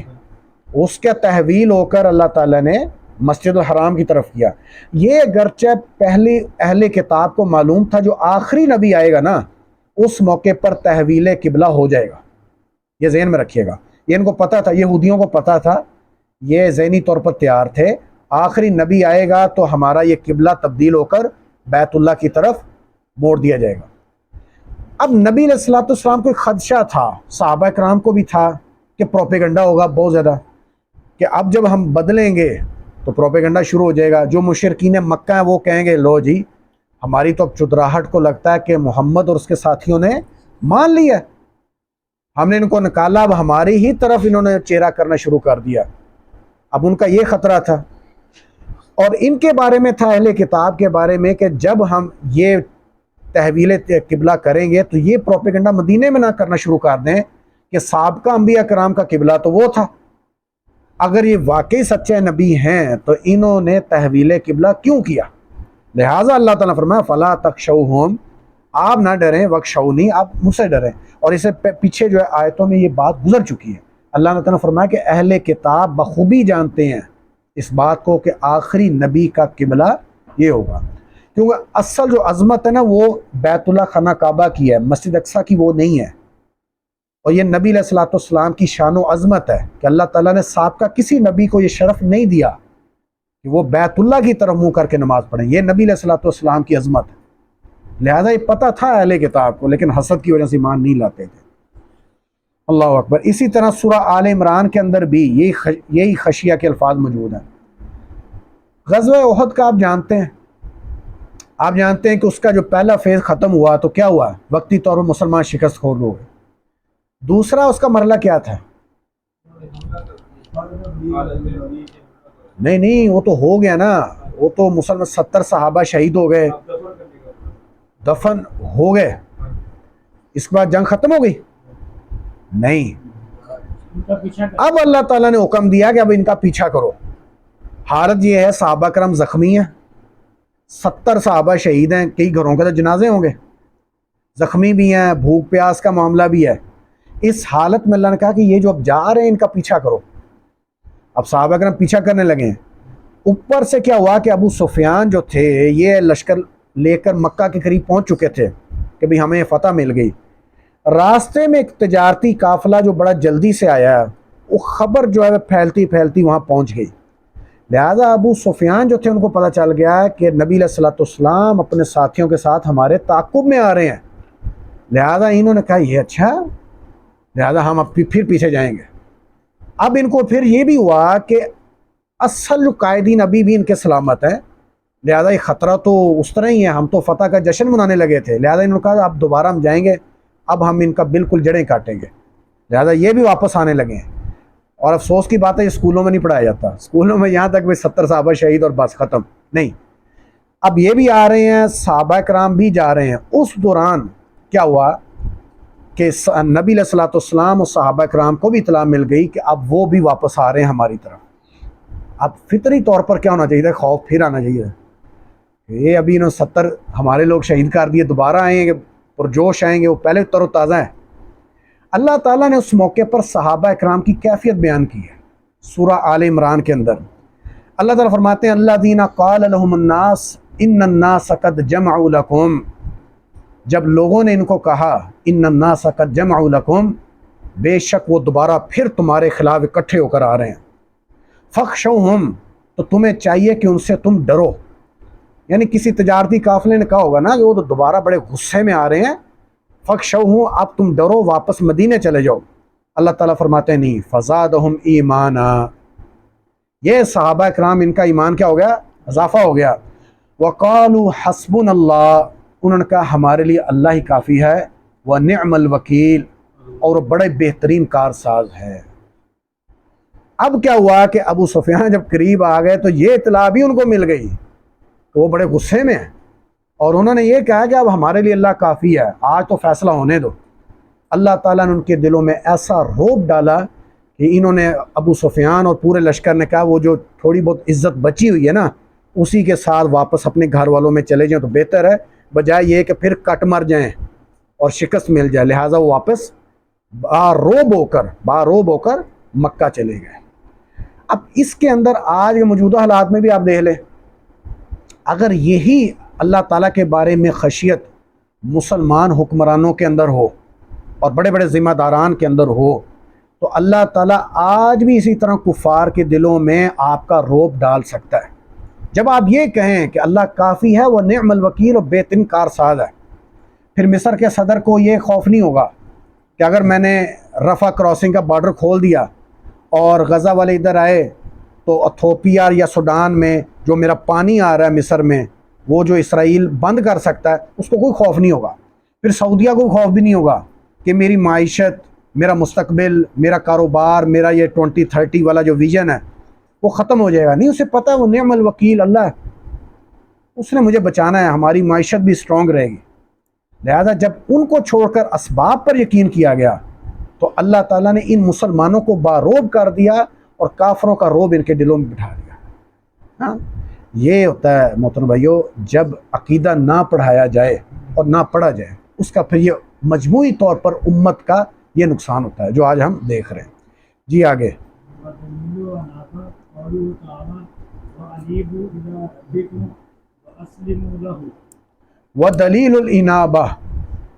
اس کا تحویل ہو کر اللہ تعالیٰ نے مسجد الحرام کی طرف کیا۔ یہ اگرچہ پہلے اہل کتاب کو معلوم تھا جو آخری نبی آئے گا نا اس موقع پر تحویل قبلہ ہو جائے گا، یہ ذہن میں رکھیے گا، یہ ان کو پتہ تھا، یہودیوں کو پتہ تھا، یہ ذہنی طور پر تیار تھے، آخری نبی آئے گا تو ہمارا یہ قبلہ تبدیل ہو کر بیت اللہ کی طرف موڑ دیا جائے گا۔ اب نبی علیہ الصلوۃ والسلام کو ایک خدشہ تھا، صحابہ کرام کو بھی تھا کہ پروپیگنڈا ہوگا بہت زیادہ، کہ اب جب ہم بدلیں گے تو پروپیگنڈا شروع ہو جائے گا، جو مشرکین مکہ ہیں وہ کہیں گے لو جی ہماری تو اب چدراہٹ کو لگتا ہے کہ محمد اور اس کے ساتھیوں نے مان لیا، ہم نے ان کو نکالا، اب ہماری ہی طرف انہوں نے چہرہ کرنا شروع کر دیا۔ اب ان کا یہ خطرہ تھا، اور ان کے بارے میں تھا اہل کتاب کے بارے میں کہ جب ہم یہ تحویل قبلہ کریں گے تو یہ پروپیگنڈا مدینے میں نہ کرنا شروع کر دیں کہ سابقہ انبیاء کرام کا قبلہ تو وہ تھا، اگر یہ واقعی سچے نبی ہیں تو انہوں نے تحویل قبلہ کیوں کیا؟ لہٰذا اللہ تعالیٰ نے فرمایا فلا تخشوہم، آپ نہ ڈریں، وخشونی، آپ مجھ سے ڈریں۔ اور اسے پیچھے جو ہے آیتوں میں یہ بات گزر چکی ہے، اللہ تعالیٰ نے فرمایا کہ اہل کتاب بخوبی جانتے ہیں اس بات کو کہ آخری نبی کا قبلہ یہ ہوگا، کیونکہ اصل جو عظمت ہے نا وہ بیت اللہ خانہ کعبہ کی ہے، مسجد اقصیٰ کی وہ نہیں ہے، اور یہ نبی علیہ الصلوۃ والسلام کی شان و عظمت ہے کہ اللہ تعالیٰ نے سابقہ کسی نبی کو یہ شرف نہیں دیا کہ وہ بیت اللہ کی طرف منہ کر کے نماز پڑھیں، یہ نبی علیہ الصلوۃ والسلام کی عظمت ہے، لہٰذا یہ پتہ تھا اہل کتاب کو، لیکن حسد کی وجہ سے ایمان نہیں لاتے تھے۔ اللہ اکبر۔ اسی طرح سورہ آل عمران کے اندر بھی یہی خشیہ کے الفاظ موجود ہیں۔ غزوہ احد کا آپ جانتے ہیں کہ اس کا جو پہلا فیز ختم ہوا تو کیا ہوا؟ وقتی طور پر مسلمان شکست خورد ہو گئے۔ دوسرا اس کا مرحلہ کیا تھا؟ نہیں وہ تو ہو گیا نا، وہ تو مسلمان 70 صحابہ شہید ہو گئے، دفن ہو گئے، اس کے بعد جنگ ختم ہو گئی؟ نہیں، اب اللہ تعالیٰ نے حکم دیا کہ اب ان کا پیچھا کرو۔ حالت یہ ہے صحابہ کرام زخمی ہیں، 70 صحابہ شہید ہیں، کئی گھروں کے تو جنازے ہوں گے، زخمی بھی ہیں، بھوک پیاس کا معاملہ بھی ہے۔ اس حالت میں اللہ نے کہا کہ یہ جو اب جا رہے ہیں ان کا پیچھا کرو۔ اب صحابہ کرام پیچھا کرنے لگے ہیں۔ اوپر سے کیا ہوا کہ ابو سفیان جو تھے یہ لشکر لے کر مکہ کے قریب پہنچ چکے تھے کہ بھی ہمیں فتح مل گئی۔ راستے میں ایک تجارتی قافلہ جو بڑا جلدی سے آیا، وہ خبر جو ہے پھیلتی پھیلتی وہاں پہنچ گئی، لہٰذا ابو سفیان جو تھے ان کو پتہ چل گیا کہ نبی علیہ الصلوۃ والسلام اپنے ساتھیوں کے ساتھ ہمارے تعاقب میں آ رہے ہیں، لہٰذا انہوں نے کہا یہ اچھا، لہٰذا ہم اب پھر پیچھے جائیں گے۔ اب ان کو پھر یہ بھی ہوا کہ اصل جو قائدین ابھی بھی ان کے سلامت ہیں، لہٰذا یہ خطرہ تو اس طرح ہی ہے، ہم تو فتح کا جشن منانے لگے تھے، لہٰذا انہوں نے کہا اب دوبارہ ہم جائیں گے، اب ہم ان کا بالکل جڑیں کاٹیں گے، لہٰذا یہ بھی واپس آنے لگے ہیں۔ اور افسوس کی بات ہے یہ اسکولوں میں نہیں پڑھایا جاتا، اسکولوں میں یہاں تک 70 صحابہ شہید اور بس ختم نہیں، اب یہ بھی آ رہے ہیں، صحابہ کرام بھی جا رہے ہیں۔ اس دوران کیا ہوا کہ نبی علیہ الصلوۃ والسلام اور صحابہ کرام کو بھی اطلاع مل گئی کہ اب وہ بھی واپس آ رہے ہیں ہماری طرف۔ اب فطری طور پر کیا ہونا چاہیے تھا؟ خوف پھر آنا چاہیے تھا، یہ ابھی انہوں 70 ہمارے لوگ شہید کر دیے، دوبارہ آئیں گے، پرجوش آئیں گے، وہ پہلے تر و تازہ ہیں۔ اللہ تعالیٰ نے اس موقع پر صحابہ اکرام کی کیفیت بیان کی ہے سورہ آل عمران کے اندر۔ اللہ تعالیٰ فرماتے ہیں الذین قال لهم الناس ان الناس قد جمعوا لکم، جب لوگوں نے ان کو کہا ان الناس قد جمعوا لکم، بے شک وہ دوبارہ پھر تمہارے خلاف اکٹھے ہو کر آ رہے ہیں، فخشوہم، تو تمہیں چاہیے کہ ان سے تم ڈرو، یعنی کسی تجارتی قافلے نے کہا ہوگا نا کہ وہ تو دوبارہ بڑے غصے میں آ رہے ہیں، فخشوہم، اب تم ڈرو، واپس مدینے چلے جاؤ۔ اللہ تعالیٰ فرماتے ہیں نہیں، فزادہم ایمانا، یہ صحابہ اکرام ان کا ایمان کیا ہو گیا؟ اضافہ ہو گیا۔ وقالوا حسبنا اللہ، انہوں نے کہا ہمارے لیے اللہ ہی کافی ہے، ونعم الوکیل، اور وہ بڑے بہترین کارساز ہے۔ اب کیا ہوا کہ ابو سفیان جب قریب آ گئے تو یہ اطلاع بھی ان کو مل گئی کہ وہ بڑے غصے میں ہیں، اور انہوں نے یہ کہا کہ اب ہمارے لیے اللہ کافی ہے، آج تو فیصلہ ہونے دو۔ اللہ تعالیٰ نے ان کے دلوں میں ایسا رعب ڈالا کہ انہوں نے، ابو سفیان اور پورے لشکر نے کہا وہ جو تھوڑی بہت عزت بچی ہوئی ہے نا اسی کے ساتھ واپس اپنے گھر والوں میں چلے جائیں تو بہتر ہے، بجائے یہ کہ پھر کٹ مر جائیں اور شکست مل جائے، لہٰذا وہ واپس باروب ہو کر مکہ چلے گئے۔ اب اس کے اندر آج کے موجودہ حالات میں بھی آپ دیکھ لیں، اگر یہی اللہ تعالیٰ کے بارے میں خشیت مسلمان حکمرانوں کے اندر ہو اور بڑے بڑے ذمہ داران کے اندر ہو، تو اللہ تعالیٰ آج بھی اسی طرح کفار کے دلوں میں آپ کا رعب ڈال سکتا ہے۔ جب آپ یہ کہیں کہ اللہ کافی ہے، وہ نعم الوکیل اور بہترین کارساز ہے، پھر مصر کے صدر کو یہ خوف نہیں ہوگا کہ اگر میں نے رفح کراسنگ کا بارڈر کھول دیا اور غزہ والے ادھر آئے تو ایتھوپیا یا سوڈان میں جو میرا پانی آ رہا ہے مصر میں، وہ جو اسرائیل بند کر سکتا ہے، اس کو کوئی خوف نہیں ہوگا۔ پھر سعودیہ کو خوف بھی نہیں ہوگا کہ میری معیشت، میرا مستقبل، میرا کاروبار، میرا یہ 2030 والا جو ویژن ہے وہ ختم ہو جائے گا۔ نہیں، اسے پتہ ہے وہ نعم الوکیل اللہ ہے، اس نے مجھے بچانا ہے، ہماری معیشت بھی اسٹرانگ رہے گی۔ لہذا جب ان کو چھوڑ کر اسباب پر یقین کیا گیا تو اللہ تعالیٰ نے ان مسلمانوں کو باروب کر دیا اور کافروں کا روب ان کے دلوں میں بٹھا دیا۔ ہاں، یہ ہوتا ہے محترم بھائیو، جب عقیدہ نہ پڑھایا جائے اور نہ پڑھا جائے، اس کا پھر یہ مجموعی طور پر امت کا یہ نقصان ہوتا ہے جو آج ہم دیکھ رہے ہیں۔ جی آگے، وَدَلِيلُ الْإِنَابَةِ،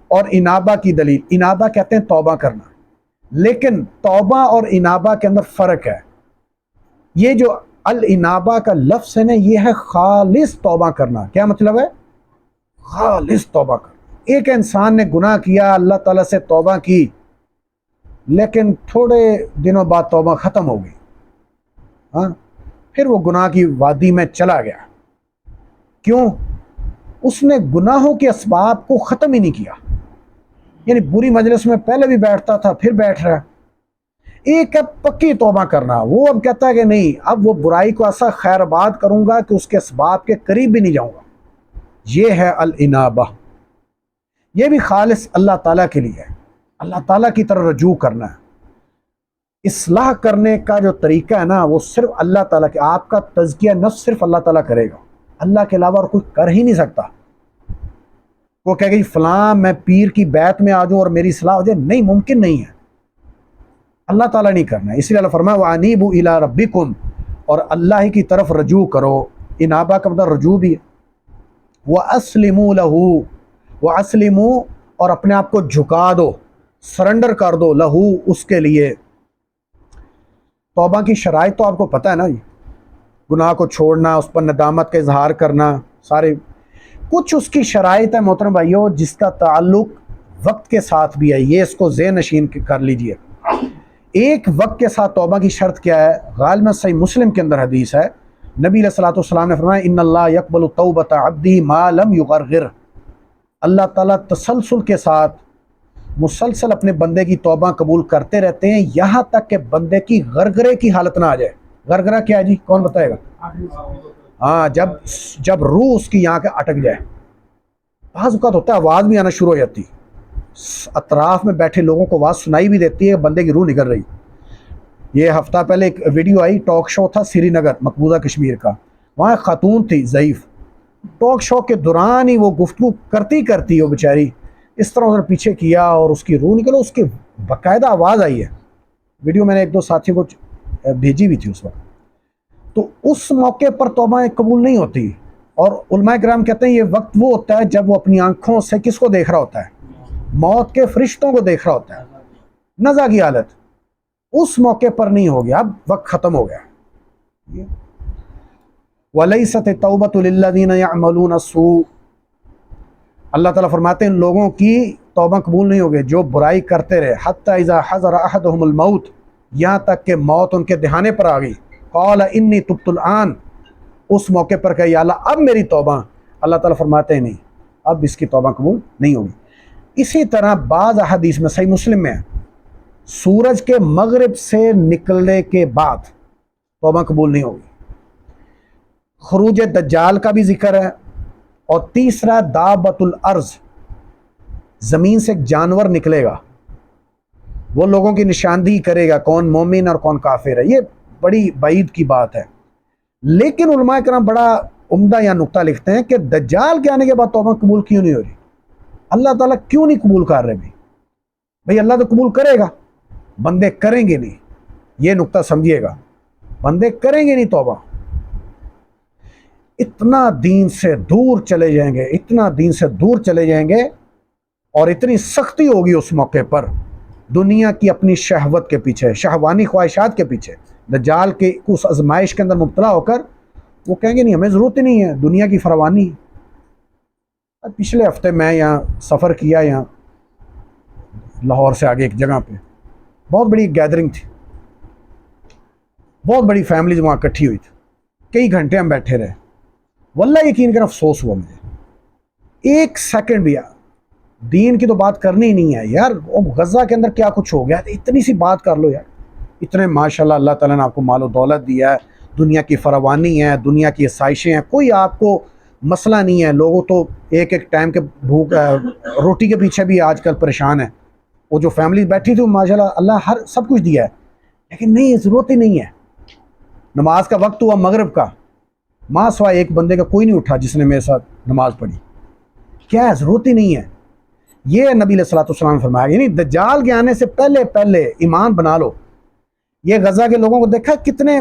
اور انابہ کی دلیل، انابہ کہتے ہیں توبہ کرنا، لیکن توبہ اور انابہ کے اندر فرق ہے۔ یہ جو الانابہ کا لفظ ہے نا، یہ ہے خالص توبہ کرنا۔ کیا مطلب ہے؟ خالص توبہ کرنا۔ ایک انسان نے گناہ کیا، اللہ تعالیٰ سے توبہ کی، لیکن تھوڑے دنوں بعد توبہ ختم ہو گئی، ہاں، پھر وہ گناہ کی وادی میں چلا گیا۔ کیوں؟ اس نے گناہوں کے اسباب کو ختم ہی نہیں کیا، یعنی بری مجلس میں پہلے بھی بیٹھتا تھا، پھر بیٹھ رہا ہے۔ ایک ہے پکی توبہ کرنا، وہ اب کہتا ہے کہ نہیں، اب وہ برائی کو ایسا خیر آباد کروں گا کہ اس کے اسباب کے قریب بھی نہیں جاؤں گا۔ یہ ہے الانابہ، یہ بھی خالص اللہ تعالیٰ کے لیے ہے، اللہ تعالیٰ کی طرف رجوع کرنا ہے۔ اصلاح کرنے کا جو طریقہ ہے نا، وہ صرف اللہ تعالیٰ کے، آپ کا تزکیہ نفس صرف اللہ تعالیٰ کرے گا، اللہ کے علاوہ اور کوئی کر ہی نہیں سکتا۔ وہ کہے گی فلاں میں پیر کی بیعت میں آ جاؤں اور میری اصلاح ہو جائے، نہیں، ممکن نہیں ہے، اللہ تعالیٰ نہیں کرنا ہے۔ اس لیے اللہ فرمایا وَأَنِيبُوا إِلَىٰ رَبِّكُمْ، اور اللہ ہی کی طرف رجوع کرو۔ انابہ کا مطلب رجوع بھی ہے۔ وَأَسْلِمُوا لَهُ، وَأَسْلِمُوا، اور اپنے آپ کو جھکا دو، سرنڈر کر دو، لہو، اس کے لیے۔ توبہ کی شرائط تو آپ کو پتہ ہے نا، گناہ کو چھوڑنا، اس پر ندامت کا اظہار کرنا، سارے کچھ اس کی شرائط ہے محترم بھائیو، جس کا تعلق وقت کے ساتھ بھی ہے۔ یہ اس کو ذہن نشین کر لیجئے۔ ایک وقت کے ساتھ توبہ کی شرط کیا ہے؟ غالباً صحیح مسلم کے اندر حدیث ہے، نبی علیہ الصلوۃ والسلام نے فرمایا ان اللہ یقبل توبۃ عبدہ ما لم یغرغر، اللہ تعالیٰ تسلسل کے ساتھ مسلسل اپنے بندے کی توبہ قبول کرتے رہتے ہیں یہاں تک کہ بندے کی غرغرے کی حالت نہ آ جائے۔ غرغرہ کیا ہے جی، کون بتائے گا؟ ہاں، جب روح اس کی یہاں کے اٹک جائے۔ بعض اوقات ہوتا ہے آواز بھی آنا شروع ہو جاتی، اطراف میں بیٹھے لوگوں کو آواز سنائی بھی دیتی ہے، بندے کی روح نکل رہی۔ یہ ہفتہ پہلے ایک ویڈیو آئی، ٹاک شو تھا سری نگر مقبوضہ کشمیر کا، وہاں ایک خاتون تھی ضعیف، ٹاک شو کے دوران ہی وہ گفتگو کرتی وہ بیچاری اس طرح ادھر پیچھے کیا اور اس کی روح نکلو، اس کی باقاعدہ آواز آئی ہے۔ ویڈیو میں نے ایک دو ساتھیوں کو بھیجی بھی تھی اس وقت۔ تو اس موقع پر توبہ قبول نہیں ہوتی، اور علماء کرام کہتے ہیں یہ وقت وہ ہوتا ہے جب وہ اپنی آنکھوں سے کس کو دیکھ رہا ہوتا ہے؟ موت کے فرشتوں کو دیکھ رہا ہوتا ہے، نزع کی حالت۔ اس موقع پر نہیں ہو گیا، اب وقت ختم ہو گیا۔ وَلَيْسَتِ التَّوْبَةُ لِلَّذِينَ يَعْمَلُونَ السُّوءَ، اللہ تعالیٰ فرماتے ہیں ان لوگوں کی توبہ قبول نہیں ہوگی جو برائی کرتے رہے، حَتَّى إِذَا حَضَرَ أَحَدُهُمُ الْمَوْتُ، یہاں تک کہ موت ان کے دہانے پر آ گئی، قَالَ إِنِّي تُبْتُ الْآنَ، اس موقع پر کہ یا اللہ اب میری توبہ، اللہ تعالیٰ فرماتے ہیں نہیں، اب اس کی توبہ قبول نہیں ہوگی۔ اسی طرح بعض احادیث میں صحیح مسلم میں ہے، سورج کے مغرب سے نکلنے کے بعد توبہ قبول نہیں ہوگی۔ خروج دجال کا بھی ذکر ہے، اور تیسرا دابۃ الارض، زمین سے ایک جانور نکلے گا، وہ لوگوں کی نشاندہی کرے گا کون مومن اور کون کافر ہے۔ یہ بڑی بعید کی بات ہے، لیکن علماء کرام بڑا عمدہ یا نقطہ لکھتے ہیں کہ دجال کے آنے کے بعد توبہ قبول کیوں نہیں ہو رہی؟ اللہ تعالیٰ کیوں نہیں قبول کر رہے؟ بھئی اللہ تو قبول کرے گا، بندے کریں گے نہیں، یہ نقطہ سمجھیے گا۔ بندے کریں گے نہیں توبہ، اتنا دین سے دور چلے جائیں گے، اتنا دین سے دور چلے جائیں گے، اور اتنی سختی ہوگی اس موقع پر دنیا کی اپنی شہوت کے پیچھے، شہوانی خواہشات کے پیچھے، دجال کے اس آزمائش کے اندر مبتلا ہو کر وہ کہیں گے نہیں ہمیں ضرورت ہی نہیں ہے دنیا کی فراوانی۔ پچھلے ہفتے میں یہاں سفر کیا، یہاں لاہور سے آگے ایک جگہ پہ بہت بڑی گیدرنگ تھی، بہت بڑی فیملیز وہاں اکٹھی ہوئی تھی، کئی گھنٹے ہم بیٹھے رہے، واللہ یقین کر افسوس ہوا مجھے، ایک سیکنڈ بھی دین کی تو بات کرنی ہی نہیں ہے یار۔ غزہ کے اندر کیا کچھ ہو گیا، اتنی سی بات کر لو یار، اتنے ماشاءاللہ اللہ تعالیٰ نے آپ کو مال و دولت دیا ہے، دنیا کی فراوانی ہے، دنیا کی آسائشیں ہیں، کوئی آپ کو مسئلہ نہیں ہے۔ لوگوں تو ایک ایک ٹائم کے بھوک روٹی کے پیچھے بھی آج کل پریشان ہے، وہ جو فیملی بیٹھی تھی ماشاءاللہ اللہ ہر سب کچھ دیا ہے، لیکن نہیں، ضرورت ہی نہیں ہے۔ نماز کا وقت ہوا مغرب کا، ماں سوائے ایک بندے کا کوئی نہیں اٹھا جس نے میرے ساتھ نماز پڑھی، کیا ہے، ضرورت ہی نہیں ہے۔ یہ نبی علیہ الصلوۃ والسلام نے فرمایا، یعنی دجال کے آنے سے پہلے پہلے ایمان بنا لو۔ یہ غزہ کے لوگوں کو دیکھا کتنے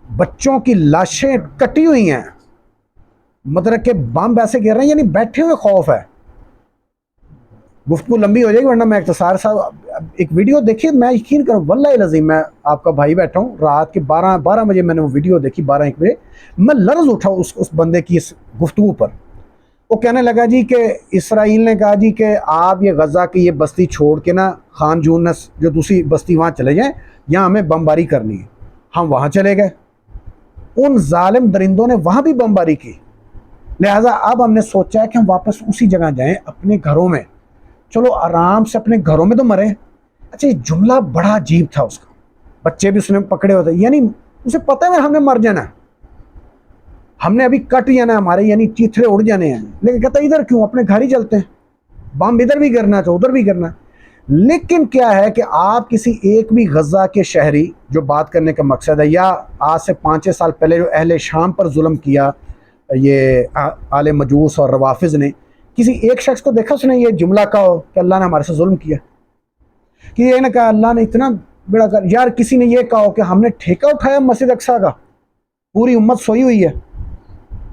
بچوں کی لاشیں کٹی ہوئی ہیں، مطلب کہ بم ایسے گر رہے ہیں، یعنی بیٹھے ہوئے خوف ہے۔ گفتگو لمبی ہو جائے گی ورنہ میں اختصار صاحب ایک ویڈیو دیکھی، میں یقین کروں واللہ العظیم میں آپ کا بھائی بیٹھا ہوں، رات کے 12 بجے میں نے وہ ویڈیو دیکھی، 1 بجے میں لرز اٹھا اس بندے کی اس گفتگو پر۔ وہ کہنے لگا جی کہ اسرائیل نے کہا جی کہ آپ یہ غزہ کی یہ بستی چھوڑ کے نا خان یونس جو دوسری بستی وہاں چلے جائیں، یہاں ہمیں بمباری کرنی ہے۔ ہم وہاں چلے گئے، ان ظالم درندوں نے وہاں بھی بمباری کی، لہٰذا اب ہم نے سوچا ہے کہ ہم واپس اسی جگہ جائیں اپنے گھروں میں، چلو آرام سے اپنے گھروں میں تو مریں۔ اچھا یہ جملہ بڑا عجیب تھا اس کا، بچے بھی اس نے پکڑے ہوتے، یعنی اسے پتہ ہے ہم نے مر جانا ہے، ہم نے ابھی کٹ جانا ہے، ہمارے یعنی چیتھڑے اڑ جانے ہیں، لیکن کہتا ہے ادھر کیوں، اپنے گھر ہی چلتے ہیں، بم ادھر بھی کرنا ہے تو ادھر بھی کرنا ہے۔ لیکن کیا ہے کہ آپ کسی ایک بھی غزہ کے شہری، جو بات کرنے کا مقصد ہے، یا آج سے 5-6 سال پہلے جو اہل شام پر ظلم کیا یہ آل مجوس اور روافظ نے، کسی ایک شخص کو دیکھا اس نے یہ جملہ کہا ہو کہ اللہ نے ہمارے سے ظلم کیا، کہ یہ نہ کہا اللہ نے اتنا بڑا کر، یار کسی نے یہ کہا ہو کہ ہم نے ٹھیکہ اٹھایا مسجد اقصیٰ کا، پوری امت سوئی ہوئی ہے،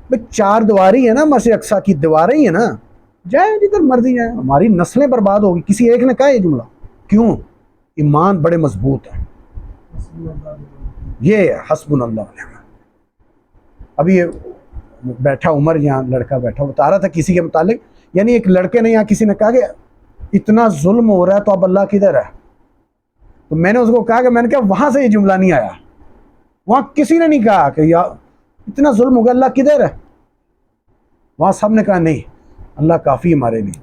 بھئی 4 دیواری ہے نا مسجد اقصیٰ کی، دیواریں ہی ہے نا، جائیں جدھر مرضی جائیں، ہماری نسلیں برباد ہوگی۔ کسی ایک نے کہا یہ جملہ، کیوں؟ ایمان بڑے مضبوط ہے، یہ حسبنا اللہ ونعم الوکیل۔ ابھی یہ بیٹھا عمر یہاں لڑکا بیٹھا بتا رہا تھا کسی کے متعلق، یعنی ایک لڑکے نے یہاں کسی نے کہا کہ اتنا ظلم ہو رہا ہے تو اب اللہ کدھر ہے؟ تو میں نے اس کو کہا کہ میں نے کہا وہاں سے یہ جملہ نہیں آیا، وہاں کسی نے نہیں کہا کہ یا اتنا ظلم ہو گیا اللہ کدھر ہے، وہاں سب نے کہا نہیں اللہ کافی ہمارے لیے۔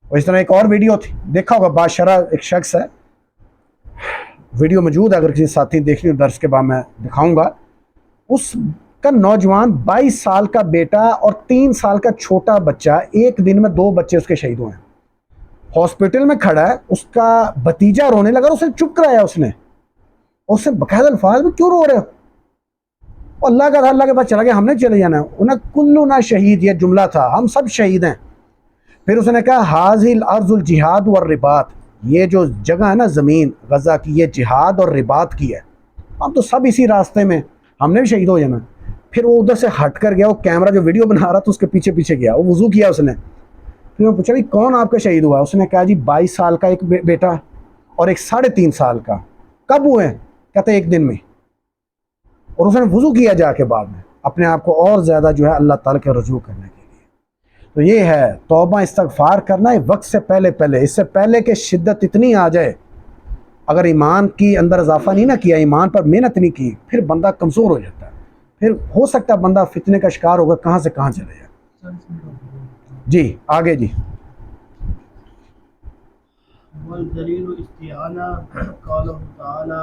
اور اس طرح ایک اور ویڈیو تھی، دیکھا ہوگا، بادشاہ ایک شخص ہے، ویڈیو موجود ہے، اگر کسی ساتھی دیکھ لیں درس کے بعد میں دکھاؤں گا، اس کا نوجوان 22 سال کا بیٹا اور 3 سال کا چھوٹا بچہ، ایک دن میں 2 بچے اس کے شہید ہوئے ہیں، ہاسپٹل میں کھڑا ہے، اس کا بھتیجا رونے لگا، اسے چپ کرایا اس نے، اس سے باقاعدہ الفاظ میں کیوں رو رہے ہو، اللہ کا تھا، اللہ کے پاس چلا گیا، ہم نے چلے جانا ہے، انہیں کلنا شہید، یہ جملہ تھا، ہم سب شہید ہیں۔ پھر اس نے کہا حاذی الارض الجہاد والرباط، یہ جو جگہ ہے نا زمین غزہ کی، یہ جہاد اور رباط کی ہے، ہم تو سب اسی راستے میں، ہم نے بھی شہید ہو جانا۔ پھر وہ ادھر سے ہٹ کر گیا، وہ کیمرہ جو ویڈیو بنا رہا تھا اس کے پیچھے پیچھے گیا، وہ وضو کیا اس نے، پھر میں پوچھا بھی کون آپ کا شہید ہوا؟ اس نے کہا جی 22 سال کا ایک بیٹا اور ایک 3.5 سال کا۔ کب ہوئے؟ کہتے ایک دن میں، اور اس نے وضو کیا جا کے بعد میں اپنے آپ کو اور زیادہ جو ہے اللہ تعالیٰ کے رجوع کرنے کے لیے۔ تو یہ ہے توبہ استغفار کرنا ہے وقت سے پہلے پہلے، اس سے پہلے کہ شدت اتنی آ جائے، اگر ایمان کی اندر اضافہ نہیں نہ کیا، ایمان پر محنت نہیں کی، پھر بندہ کمزور ہو جاتا ہے، پھر ہو سکتا ہے بندہ فتنے کا شکار ہوگا، کہاں سے کہاں چلے جائے۔ جی آگے جی۔ والدليل الاستعانة قوله تعالى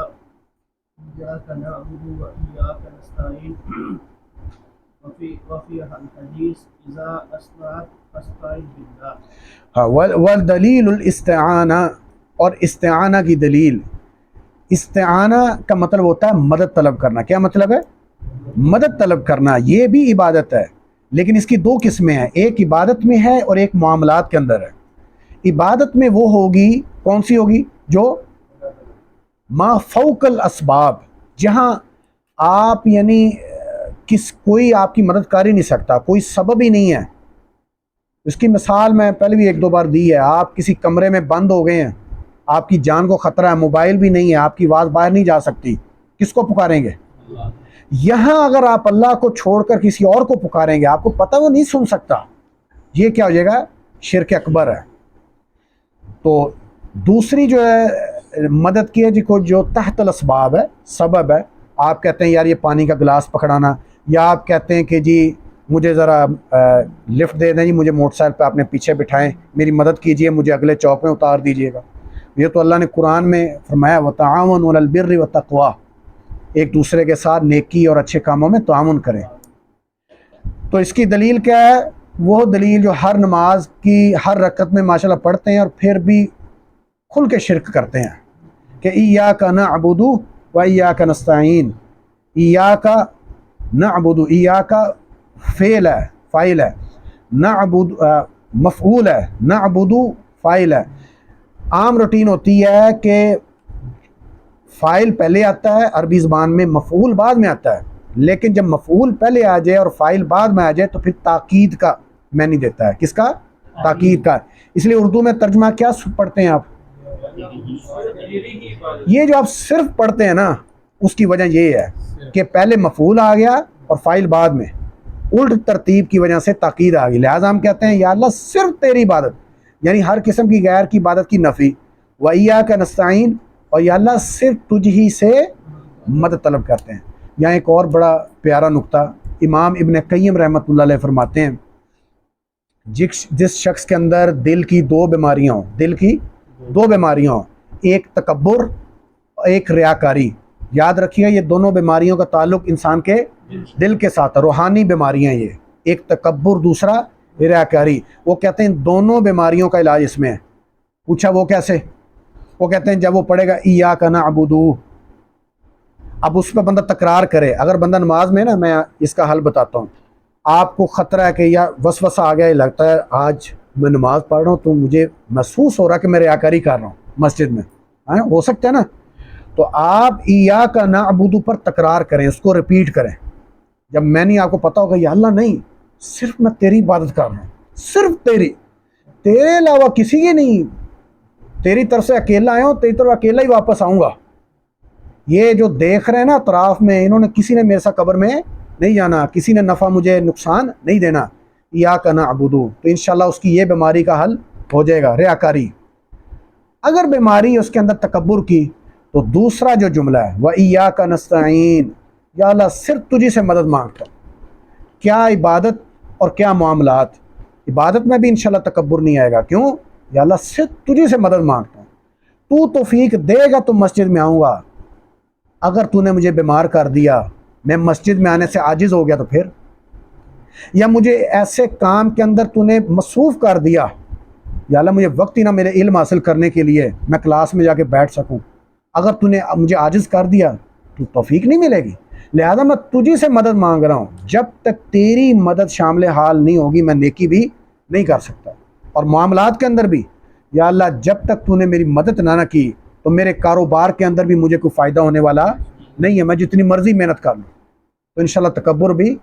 إياك نعبد وإياك نستعين وفي الحديث إذا أسألت فاستعن بالله۔ ہاں، والدلیل الاستعانہ، اور استعانہ کی دلیل، استعانہ کا مطلب ہوتا ہے مدد طلب کرنا۔ کیا مطلب ہے؟ مدد طلب کرنا، یہ بھی عبادت ہے، لیکن اس کی 2 قسمیں ہیں، ایک عبادت میں ہے اور ایک معاملات کے اندر ہے۔ عبادت میں وہ ہوگی، کون سی ہوگی؟ جو ما فوق الاسباب، جہاں آپ یعنی کوئی آپ کی مدد کر ہی نہیں سکتا، کوئی سبب ہی نہیں ہے۔ اس کی مثال میں پہلے بھی ایک دو بار دی ہے، آپ کسی کمرے میں بند ہو گئے ہیں، آپ کی جان کو خطرہ ہے، موبائل بھی نہیں ہے، آپ کی آواز باہر نہیں جا سکتی، کس کو پکاریں گے؟ یہاں اگر آپ اللہ کو چھوڑ کر کسی اور کو پکاریں گے، آپ کو پتہ وہ نہیں سن سکتا، یہ کیا ہو جائے گا؟ شرک اکبر ہے۔ تو دوسری جو ہے مدد کی ہے جی کو جو تحت الاسباب ہے، سبب ہے، آپ کہتے ہیں یار یہ پانی کا گلاس پکڑانا، یا آپ کہتے ہیں کہ جی مجھے ذرا لفٹ دے دیں جی، مجھے موٹر سائیکل پہ اپنے پیچھے بٹھائیں، میری مدد کیجئے، مجھے اگلے چوک میں اتار دیجئے گا۔ یہ تو اللہ نے قرآن میں فرمایا وَتَعَاوَنُوا عَلَى الْبِرِّ وَالتَّقْوَىٰ، ایک دوسرے کے ساتھ نیکی اور اچھے کاموں میں تعاون کریں۔ تو اس کی دلیل کیا ہے؟ وہ دلیل جو ہر نماز کی ہر رکعت میں ماشاءاللہ پڑھتے ہیں اور پھر بھی کھل کے شرک کرتے ہیں کہ ایاک نعبد و ایاک نستعین۔ ایاک نعبد، ایاک فعل ہے، فاعل ہے، نعبد مفعول ہے، نعبد فاعل ہے۔ عام روٹین ہوتی ہے کہ فاعل پہلے آتا ہے عربی زبان میں، مفعول بعد میں آتا ہے، لیکن جب مفعول پہلے آ جائے اور فاعل بعد میں آ جائے تو پھر تاکید کا معنی دیتا ہے۔ کس کا؟ تاکید کا۔ اس لیے اردو میں ترجمہ کیا پڑھتے ہیں آپ؟ یہ جو آپ صرف پڑھتے ہیں نا، اس کی وجہ یہ ہے کہ پہلے مفعول آ گیا اور فاعل بعد میں، الٹ ترتیب کی وجہ سے تاکید آ گئی۔ لہٰذا ہم کہتے ہیں یا اللہ صرف تیری عبادت، یعنی ہر قسم کی غیر کی عبادت کی نفی، وَإِيَّاكَ نَسْتَعِينُ، اور یا اللہ صرف تجھ ہی سے مدد طلب کرتے ہیں۔ یہاں ایک اور بڑا پیارا نقطہ امام ابن قیم رحمۃ اللہ علیہ فرماتے ہیں، جس شخص کے اندر دل کی دو بیماریاں ہوں، دل کی دو بیماریاں ہوں، ایک تکبر، ایک ریاکاری، یاد رکھیے یہ دونوں بیماریوں کا تعلق انسان کے دل کے ساتھ ہے، روحانی بیماریاں یہ، ایک تکبر، دوسرا ریاکاری۔ وہ کہتے ہیں دونوں بیماریوں کا علاج اس میں ہے۔ پوچھا وہ کیسے؟ وہ کہتے ہیں جب وہ پڑھے گا ایاک نعبد، اب اس پہ بندہ تکرار کرے، اگر بندہ نماز میں نا، میں اس کا حل بتاتا ہوں، آپ کو خطرہ ہے کہ یا وسوسہ آ گیا، یہ لگتا ہے آج میں نماز پڑھ رہا ہوں تو مجھے محسوس ہو رہا ہے کہ میں ریاکاری کر رہا ہوں مسجد میں، ہو سکتا ہے نا، تو آپ ایاک نعبد پر تکرار کریں، اس کو ریپیٹ کریں۔ جب میں نہیں، آپ کو پتہ ہوگا یا اللہ نہیں، صرف میں تیری عبادت کر رہا ہوں، صرف تیری، تیرے علاوہ کسی کی نہیں، تیری طرف سے اکیلا آیا ہوں، تیری طرف اکیلا ہی واپس آؤں گا۔ یہ جو دیکھ رہے ہیں نا اطراف میں، انہوں نے کسی نے میرے ساتھ قبر میں نہیں جانا، کسی نے نفع مجھے نقصان نہیں دینا، ایاک نعبد، تو انشاءاللہ اس کی یہ بیماری کا حل ہو جائے گا، ریاکاری۔ اگر بیماری اس کے اندر تکبر کی تو دوسرا جو جملہ ہے وَإِيَّاكَ نَسْتَعِينُ، یا اللہ صرف تجھی سے مدد مانگتا ہوں۔ کیا عبادت اور کیا معاملات؟ عبادت میں بھی انشاءاللہ تکبر نہیں آئے گا، کیوں؟ یا اللہ صرف تجھی سے مدد مانگتا ہوں، تو توفیق دے گا تو مسجد میں آؤں گا، اگر تو نے مجھے بیمار کر دیا، میں مسجد میں آنے سے عاجز ہو گیا تو پھر، یا مجھے ایسے کام کے اندر تو نے مصروف کر دیا، یا اللہ مجھے وقت ہی نہ میرے علم حاصل کرنے کے لیے میں کلاس میں جا کے بیٹھ سکوں، اگر تو نے مجھے عاجز کر دیا تو توفیق نہیں ملے گی، لہذا میں تجھی سے مدد مانگ رہا ہوں، جب تک تیری مدد شامل حال نہیں ہوگی میں نیکی بھی نہیں کر سکتا۔ اور معاملات کے اندر بھی، یا اللہ جب تک تو نے میری مدد نہ کی تو میرے کاروبار کے اندر بھی مجھے کوئی فائدہ ہونے والا نہیں ہے، میں جتنی مرضی محنت کر لوں، تو انشاءاللہ تکبر بھی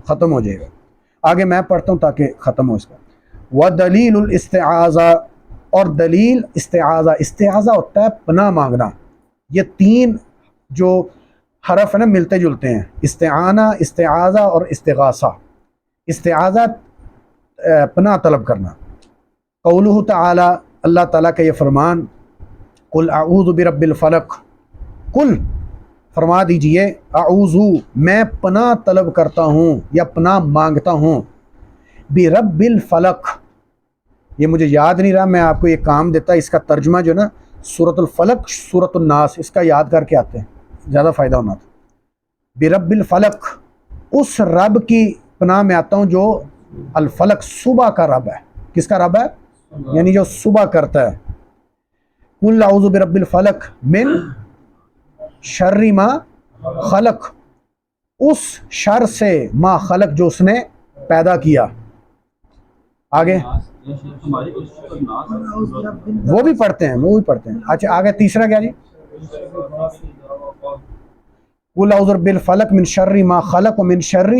ختم ہو جائے گا۔ آگے میں پڑھتا ہوں تاکہ ختم ہو اس کا۔ وَدَلِيلُ الْإِسْتِعَاذَةِ، اور دلیل استعاذہ، استعاذہ ہوتا ہے پناہ مانگنا، یہ تین جو حرف ہے نا ملتے جلتے ہیں، استعانہ، استعاذہ اور استغاثہ۔ استعاذہ پناہ طلب کرنا۔ قولہ تعالی، اللہ تعالیٰ کا یہ فرمان، قل اعوذ برب الفلق، قل فرما دیجئے، اعوذ میں پناہ طلب کرتا ہوں یا پناہ مانگتا ہوں، برب الفلق، یہ مجھے یاد نہیں رہا، میں آپ کو یہ کام دیتا، اس کا ترجمہ جو نا سورۃ الفلق، سورۃ الناس، اس کا یاد کر کے آتے ہیں، زیادہ فائدہ ہونا تھا۔ برب الفلق، اس رب کی پناہ میں آتا ہوں جو الفلق، صبح کا رب ہے۔ کس کا رب ہے؟ یعنی جو صبح کرتا ہے۔ قل اعوذ برب الفلق من شر ما خلق، اس شر سے، ما خلق جو اس نے پیدا کیا۔ آگے وہ بھی پڑھتے ہیں، وہ بھی پڑھتے ہیں۔ اچھا آگے تیسرا کیا جی؟ قل اعوذ بالفلق من شر ما خلق ومن شر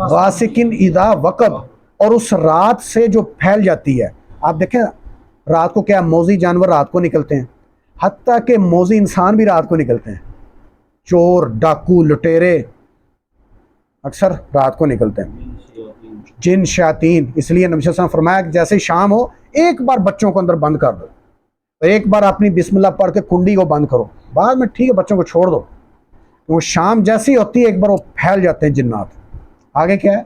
غاسق اذا وقب، اور اس رات سے جو پھیل جاتی ہے. آپ دیکھیں رات کو کیا موذی جانور رات کو نکلتے ہیں، حتیٰ کہ موذی انسان بھی رات کو نکلتے ہیں. چور، ڈاکو، لٹیرے اکثر رات کو نکلتے ہیں، جن شیاطین. اس لیے نبی صلی اللہ علیہ وسلم فرمایا کہ جیسے ہی شام ہو ایک بار بچوں کو اندر بند کر دو، اور ایک بار اپنی بسم اللہ پڑھ کے کنڈی کو بند کرو، بعد میں ٹھیک ہے بچوں کو چھوڑ دو. وہ شام جیسی ہوتی ہے ایک بار وہ پھیل جاتے ہیں جنات. آگے کیا ہے؟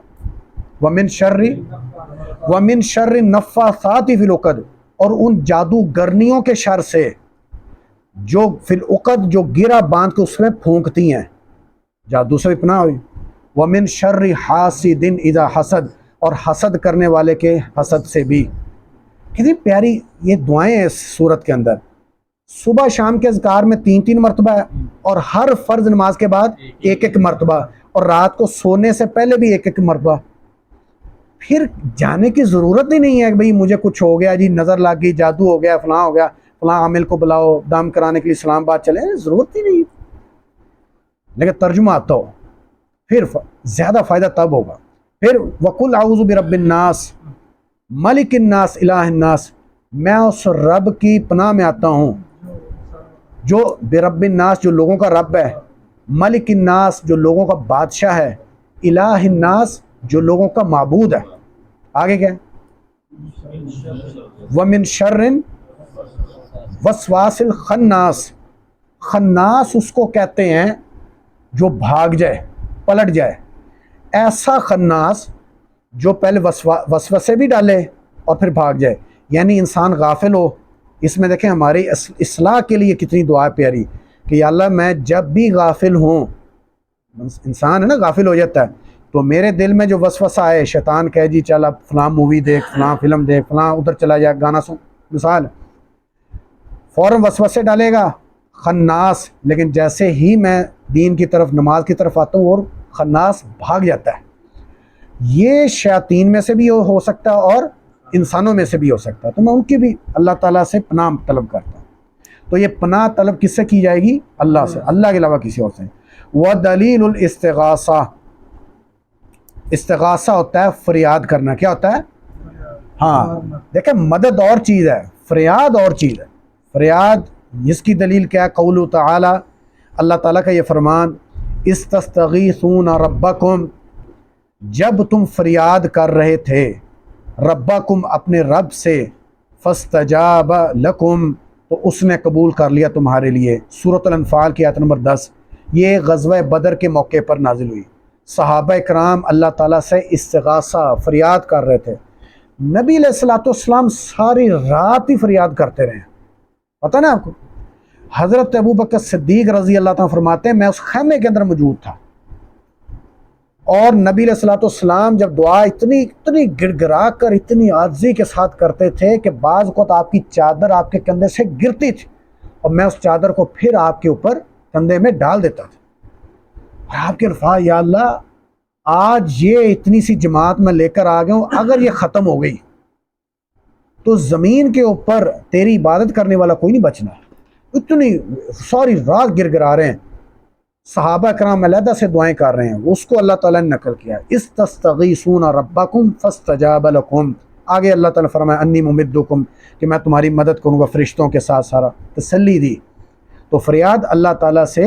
وَمِن شَرِّ النَّفَّاثَاتِ فِي الْعُقَدِ، اور ان جادوگرنیوں کے شر سے جو فی العقد جو گرہ باندھ کے اس میں پھونکتی ہیں، جادو سے بھی پناہ ہوئی. وَمِن شَرِّ حَاسِدٍ اِذَا حَسَد، اور حسد کرنے والے کے حسد سے بھی. کتنی پیاری یہ دعائیں ہیں اس صورت کے اندر. صبح شام کے اذکار میں 3 مرتبہ ہے، اور ہر فرض نماز کے بعد 1 مرتبہ، اور رات کو سونے سے پہلے بھی 1 مرتبہ. پھر جانے کی ضرورت ہی نہیں ہے کہ بھئی مجھے کچھ ہو گیا جی، نظر لگ گئی، جادو ہو گیا، فلاں ہو گیا، فلاں عامل کو بلاؤ دم کرانے کے لیے اسلام آباد چلیں، ضرورت ہی نہیں. لیکن ترجمہ آتا ہو پھر زیادہ فائدہ تب ہوگا. پھر وَقُلْ أَعُوذُ بِرَبِّ النَّاسِ مَلِكِ النَّاسِ إِلَٰهِ النَّاسِ، میں اس رب کی پناہ میں آتا ہوں جو برب الناس جو لوگوں کا رب ہے، ملک الناس جو لوگوں کا بادشاہ ہے، الہ الناس جو لوگوں کا معبود ہے. آگے کیا ہے؟ وَمِن شَرٍ وَسْوَاسِ الْخَنَّاسِ، خناس اس کو کہتے ہیں جو بھاگ جائے، پلٹ جائے. ایسا خناس جو پہلے وسوسے بھی ڈالے اور پھر بھاگ جائے، یعنی انسان غافل ہو. اس میں دیکھیں ہماری اصلاح کے لیے کتنی دعا پیاری کہ یا اللہ میں جب بھی غافل ہوں، انسان ہے نا غافل ہو جاتا ہے، تو میرے دل میں جو وسوسہ آئے، شیطان کہے جی چل اب فلاں مووی دیکھ، فلاں فلم دیکھ، فلاں ادھر چلا جا، گانا سن، مثال فوراً وسوسے ڈالے گا خناس. لیکن جیسے ہی میں دین کی طرف نماز کی طرف آتا ہوں اور خناس بھاگ جاتا ہے. یہ شیاطین میں سے بھی ہو سکتا ہے اور انسانوں میں سے بھی ہو سکتا ہے، تو میں ان کی بھی اللہ تعالیٰ سے پناہ طلب کرتا ہوں. تو یہ پناہ طلب کس سے کی جائے گی؟ اللہ سے، اللہ کے علاوہ کسی اور سے. وَدَلِيلُ الْإِسْتِغَاثَةِ، استغاثہ ہوتا ہے فریاد کرنا. کیا ہوتا ہے؟ ہاں دیکھیں مدد اور چیز ہے، فریاد اور چیز ہے. فریاد اس کی دلیل کیا ہے؟ قول تعالی، اللہ تعالیٰ کا یہ فرمان، استستغیثون ربکم، جب تم فریاد کر رہے تھے، ربکم اپنے رب سے، فاستجاب لکم تو اس نے قبول کر لیا تمہارے لیے. سورۃ الانفال کی آیت نمبر 10. یہ غزوہ بدر کے موقع پر نازل ہوئی. صحابہ کرام اللہ تعالیٰ سے استغاثہ فریاد کر رہے تھے. نبی علیہ الصلوۃ والسلام ساری رات ہی فریاد کرتے رہے. پتہ نا آپ کو، حضرت ابوبکر صدیق رضی اللہ تعالیٰ فرماتے ہیں میں اس خیمے کے اندر موجود تھا، اور نبی علیہ الصلوۃ والسلام جب دعا اتنی گڑ گڑا کر اتنی عاجزی کے ساتھ کرتے تھے کہ بعض اوقات آپ کی چادر آپ کے کندھے سے گرتی تھی، اور میں اس چادر کو پھر آپ کے اوپر کندھے میں ڈال دیتا تھا. اور آپ کے الفاظ، یا اللہ آج یہ اتنی سی جماعت میں لے کر آ گیا ہوں، اگر یہ ختم ہو گئی تو زمین کے اوپر تیری عبادت کرنے والا کوئی نہیں بچنا. اتنی ساری رات گر گرا رہے ہیں. صحابہ کرام علیحدہ سے دعائیں کر رہے ہیں، اس کو اللہ تعالیٰ نے نقل کیا. استستغیثون ربکم فاستجاب لکم. آگے اللہ تعالیٰ فرمایا انی ممدکم، کہ میں تمہاری مدد کروں گا فرشتوں کے ساتھ. سارا تسلی دی. تو فریاد اللہ تعالیٰ سے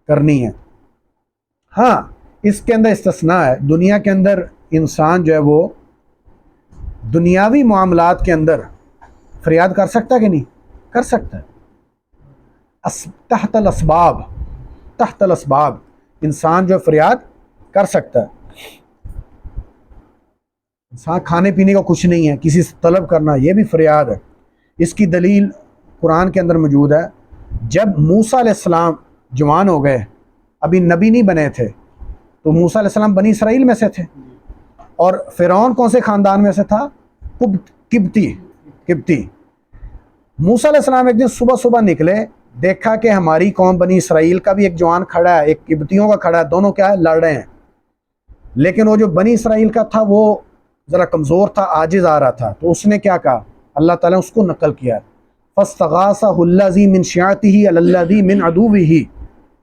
کرنی ہے. ہاں اس کے اندر استثناء ہے. دنیا کے اندر انسان جو ہے وہ دنیاوی معاملات کے اندر فریاد کر سکتا ہے کہ نہیں؟ کر سکتا ہے. تحت الاسباب انسان جو فریاد کر سکتا ہے. انسان کھانے پینے کا کچھ نہیں ہے، کسی سے طلب کرنا یہ بھی فریاد ہے. اس کی دلیل قرآن کے اندر موجود ہے. جب موسیٰ علیہ السلام جوان ہو گئے، ابھی نبی نہیں بنے تھے، تو موسیٰ علیہ السلام بنی اسرائیل میں سے تھے، اور فرعون کون سے خاندان میں سے تھا؟ قبطی. موسیٰ علیہ السلام ایک دن صبح نکلے، دیکھا کہ ہماری قوم بنی اسرائیل کا بھی ایک جوان کھڑا ہے، ایک قبطیوں کا کھڑا ہے، دونوں کیا ہے؟ لڑ رہے ہیں. لیکن وہ جو بنی اسرائیل کا تھا وہ ذرا کمزور تھا، عاجز آ رہا تھا. تو اس نے کیا کہا؟ اللہ تعالیٰ نے اس کو نقل کیا، فاستغاثہ الذی من شیعتہ علی الذی من عدوہ.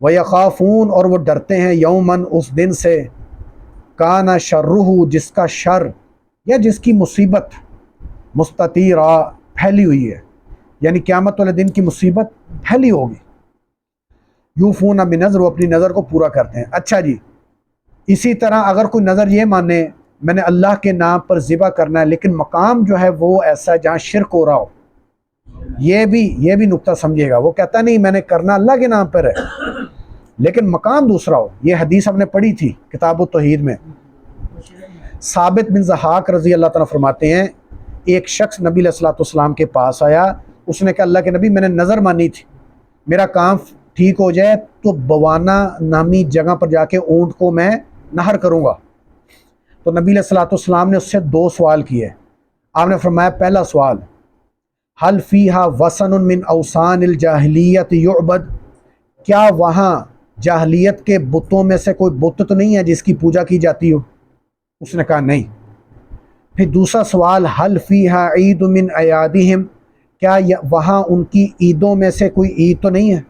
وَيَخَافُونَ اور وہ ڈرتے ہیں یومن اس دن سے کانا شرہ جس کا شر یا جس کی مصیبت مستطیرا پھیلی ہوئی ہے، یعنی قیامت والے دن کی مصیبت پھیلی ہوگی۔ یوفون بنذر وہ اپنی نظر کو پورا کرتے ہیں۔ اچھا جی، اسی طرح اگر کوئی نظر یہ مانے میں نے اللہ کے نام پر ذبح کرنا ہے لیکن مقام جو ہے وہ ایسا ہے جہاں شرک ہو رہا ہو، یہ بھی نقطہ سمجھے گا۔ وہ کہتا نہیں میں نے کرنا اللہ کے نام پر ہے لیکن مقام دوسرا ہو۔ یہ حدیث ہم نے پڑھی تھی کتاب التوحید میں۔ ثابت بن ضحاک رضی اللہ تعالیٰ فرماتے ہیں ایک شخص نبی علیہ الصلوۃ والسلام کے پاس آیا، اس نے کہا اللہ کے نبی میں نے نظر مانی تھی میرا کام ٹھیک ہو جائے تو بوانا نامی جگہ پر جا کے اونٹ کو میں نہر کروں گا۔ تو نبی علیہ الصلوۃ والسلام نے اس سے 2 سوال کیے۔ آپ نے فرمایا پہلا سوال حل فیہا وثن من اوثان الجاہلیت یعبد، کیا وہاں جاہلیت کے بتوں میں سے کوئی بت تو نہیں ہے جس کی پوجا کی جاتی ہو؟ اس نے کہا نہیں۔ پھر دوسرا سوال حل فیہا عید من اعیادہم، کیا وہاں ان کی عیدوں میں سے کوئی عید تو نہیں ہے؟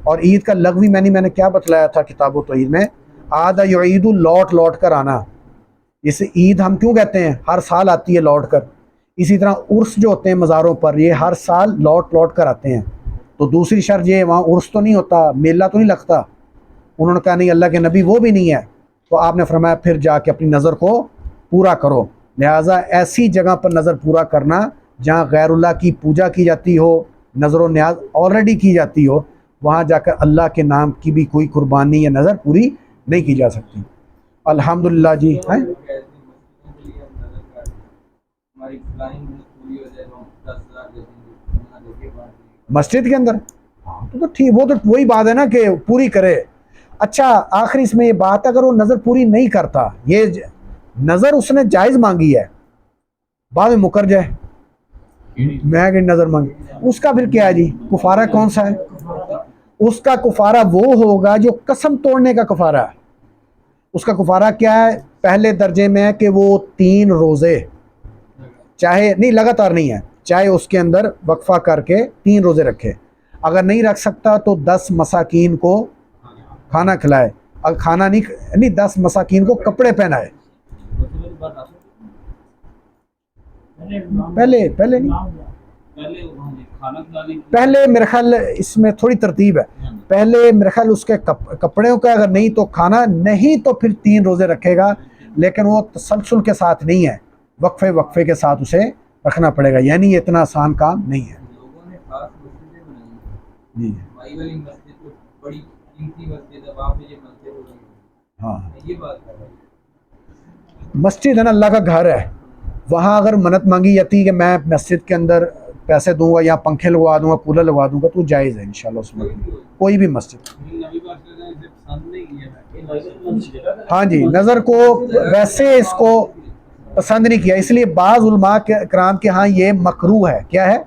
اور عید کا لغوی میں نے کیا بتلایا تھا کتاب و توحید میں، عاد یعید لوٹ کر آنا۔ اسے عید ہم کیوں کہتے ہیں؟ ہر سال آتی ہے لوٹ کر۔ اسی طرح عرس جو ہوتے ہیں مزاروں پر یہ ہر سال لوٹ کر آتے ہیں۔ تو دوسری شرط یہ وہاں عرس تو نہیں ہوتا، میلہ تو نہیں لگتا۔ انہوں نے کہا نہیں اللہ کے نبی وہ بھی نہیں ہے۔ تو آپ نے فرمایا پھر جا کے اپنی نظر کو پورا کرو۔ لہٰذا ایسی جگہ پر نظر پورا کرنا جہاں غیر اللہ کی پوجا کی جاتی ہو، نظر و نیاز آلریڈی کی جاتی ہو، وہاں جا کر اللہ کے نام کی بھی کوئی قربانی یا نظر پوری نہیں کی جا سکتی۔ الحمدللہ جی ہیں مسجد کے اندر تو ٹھیک، وہ تو وہی بات ہے نا کہ پوری کرے۔ اچھا آخری اس میں یہ بات اگر وہ نظر پوری نہیں کرتا، یہ نظر اس نے جائز مانگی ہے بعد میں مکر جائے میں کہ نظر مانگی، اس کا پھر کیا ہے جی؟ کفارہ کون سا ہے؟ اس کا کفارہ وہ ہوگا جو قسم توڑنے کا کفارہ ہے۔ اس کا کفارہ کیا ہے؟ پہلے درجے میں ہے کہ وہ 3 روزے، چاہے نہیں لگاتار نہیں ہے، چاہے اس کے اندر وقفہ کر کے 3 روزے رکھے، اگر نہیں رکھ سکتا تو 10 مساکین کو کھانا کھلائے، اگر کھانا نہیں 10 مساکین کو کپڑے پہنائے۔ پہلے نہیں، پہلے میرے خیال اس میں تھوڑی ترتیب ہے، پہلے میرے خیال اس کے کپڑوں کا اگر نہیں تو کھانا نہیں تو پھر 3 روزے رکھے گا، لیکن وہ تسلسل کے ساتھ نہیں ہے، وقفے کے ساتھ اسے رکھنا پڑے گا، یعنی یہ اتنا آسان کام نہیں ہے۔ جی ہاں مسجد ہے نا اللہ کا گھر ہے، وہاں اگر منت مانگی جاتی کہ میں مسجد کے اندر پیسے دوں گا یا پنکھے لگوا دوں گا کولر لگوا دوں گا تو جائز ہے انشاءاللہ اس میں کوئی بھی مسجد۔ ہاں جی نظر کو ویسے اس کو پسند نہیں کیا، اس لیے بعض علماء کرام کے ہاں یہ مکروہ ہے۔ کیا ہے؟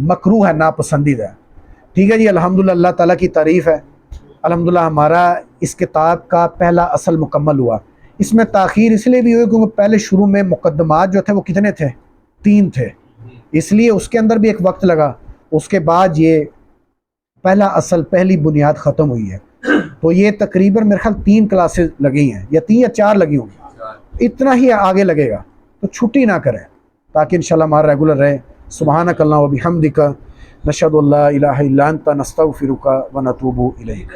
مکروہ ہے، ناپسندیدہ ہے۔ ٹھیک ہے جی، الحمدللہ اللہ تعالیٰ کی تعریف ہے، الحمدللہ ہمارا اس کتاب کا پہلا اصل مکمل ہوا۔ اس میں تاخیر اس لیے بھی ہوئی کیونکہ پہلے شروع میں مقدمات جو تھے وہ کتنے تھے؟ 3 تھے، اس لیے اس کے اندر بھی ایک وقت لگا، اس کے بعد یہ پہلا اصل پہلی بنیاد ختم ہوئی ہے، تو یہ تقریباً میرے خیال 3 کلاسز لگی ہیں یا 3 یا 4 لگی ہوں گی، اتنا ہی آگے لگے گا، تو چھٹی نہ کریں تاکہ انشاءاللہ ہمارا ریگولر رہے۔ سبحانک اللہم و بحمدک نشہد ان لا الہ الا انت نستغفرک و نتوب الیک۔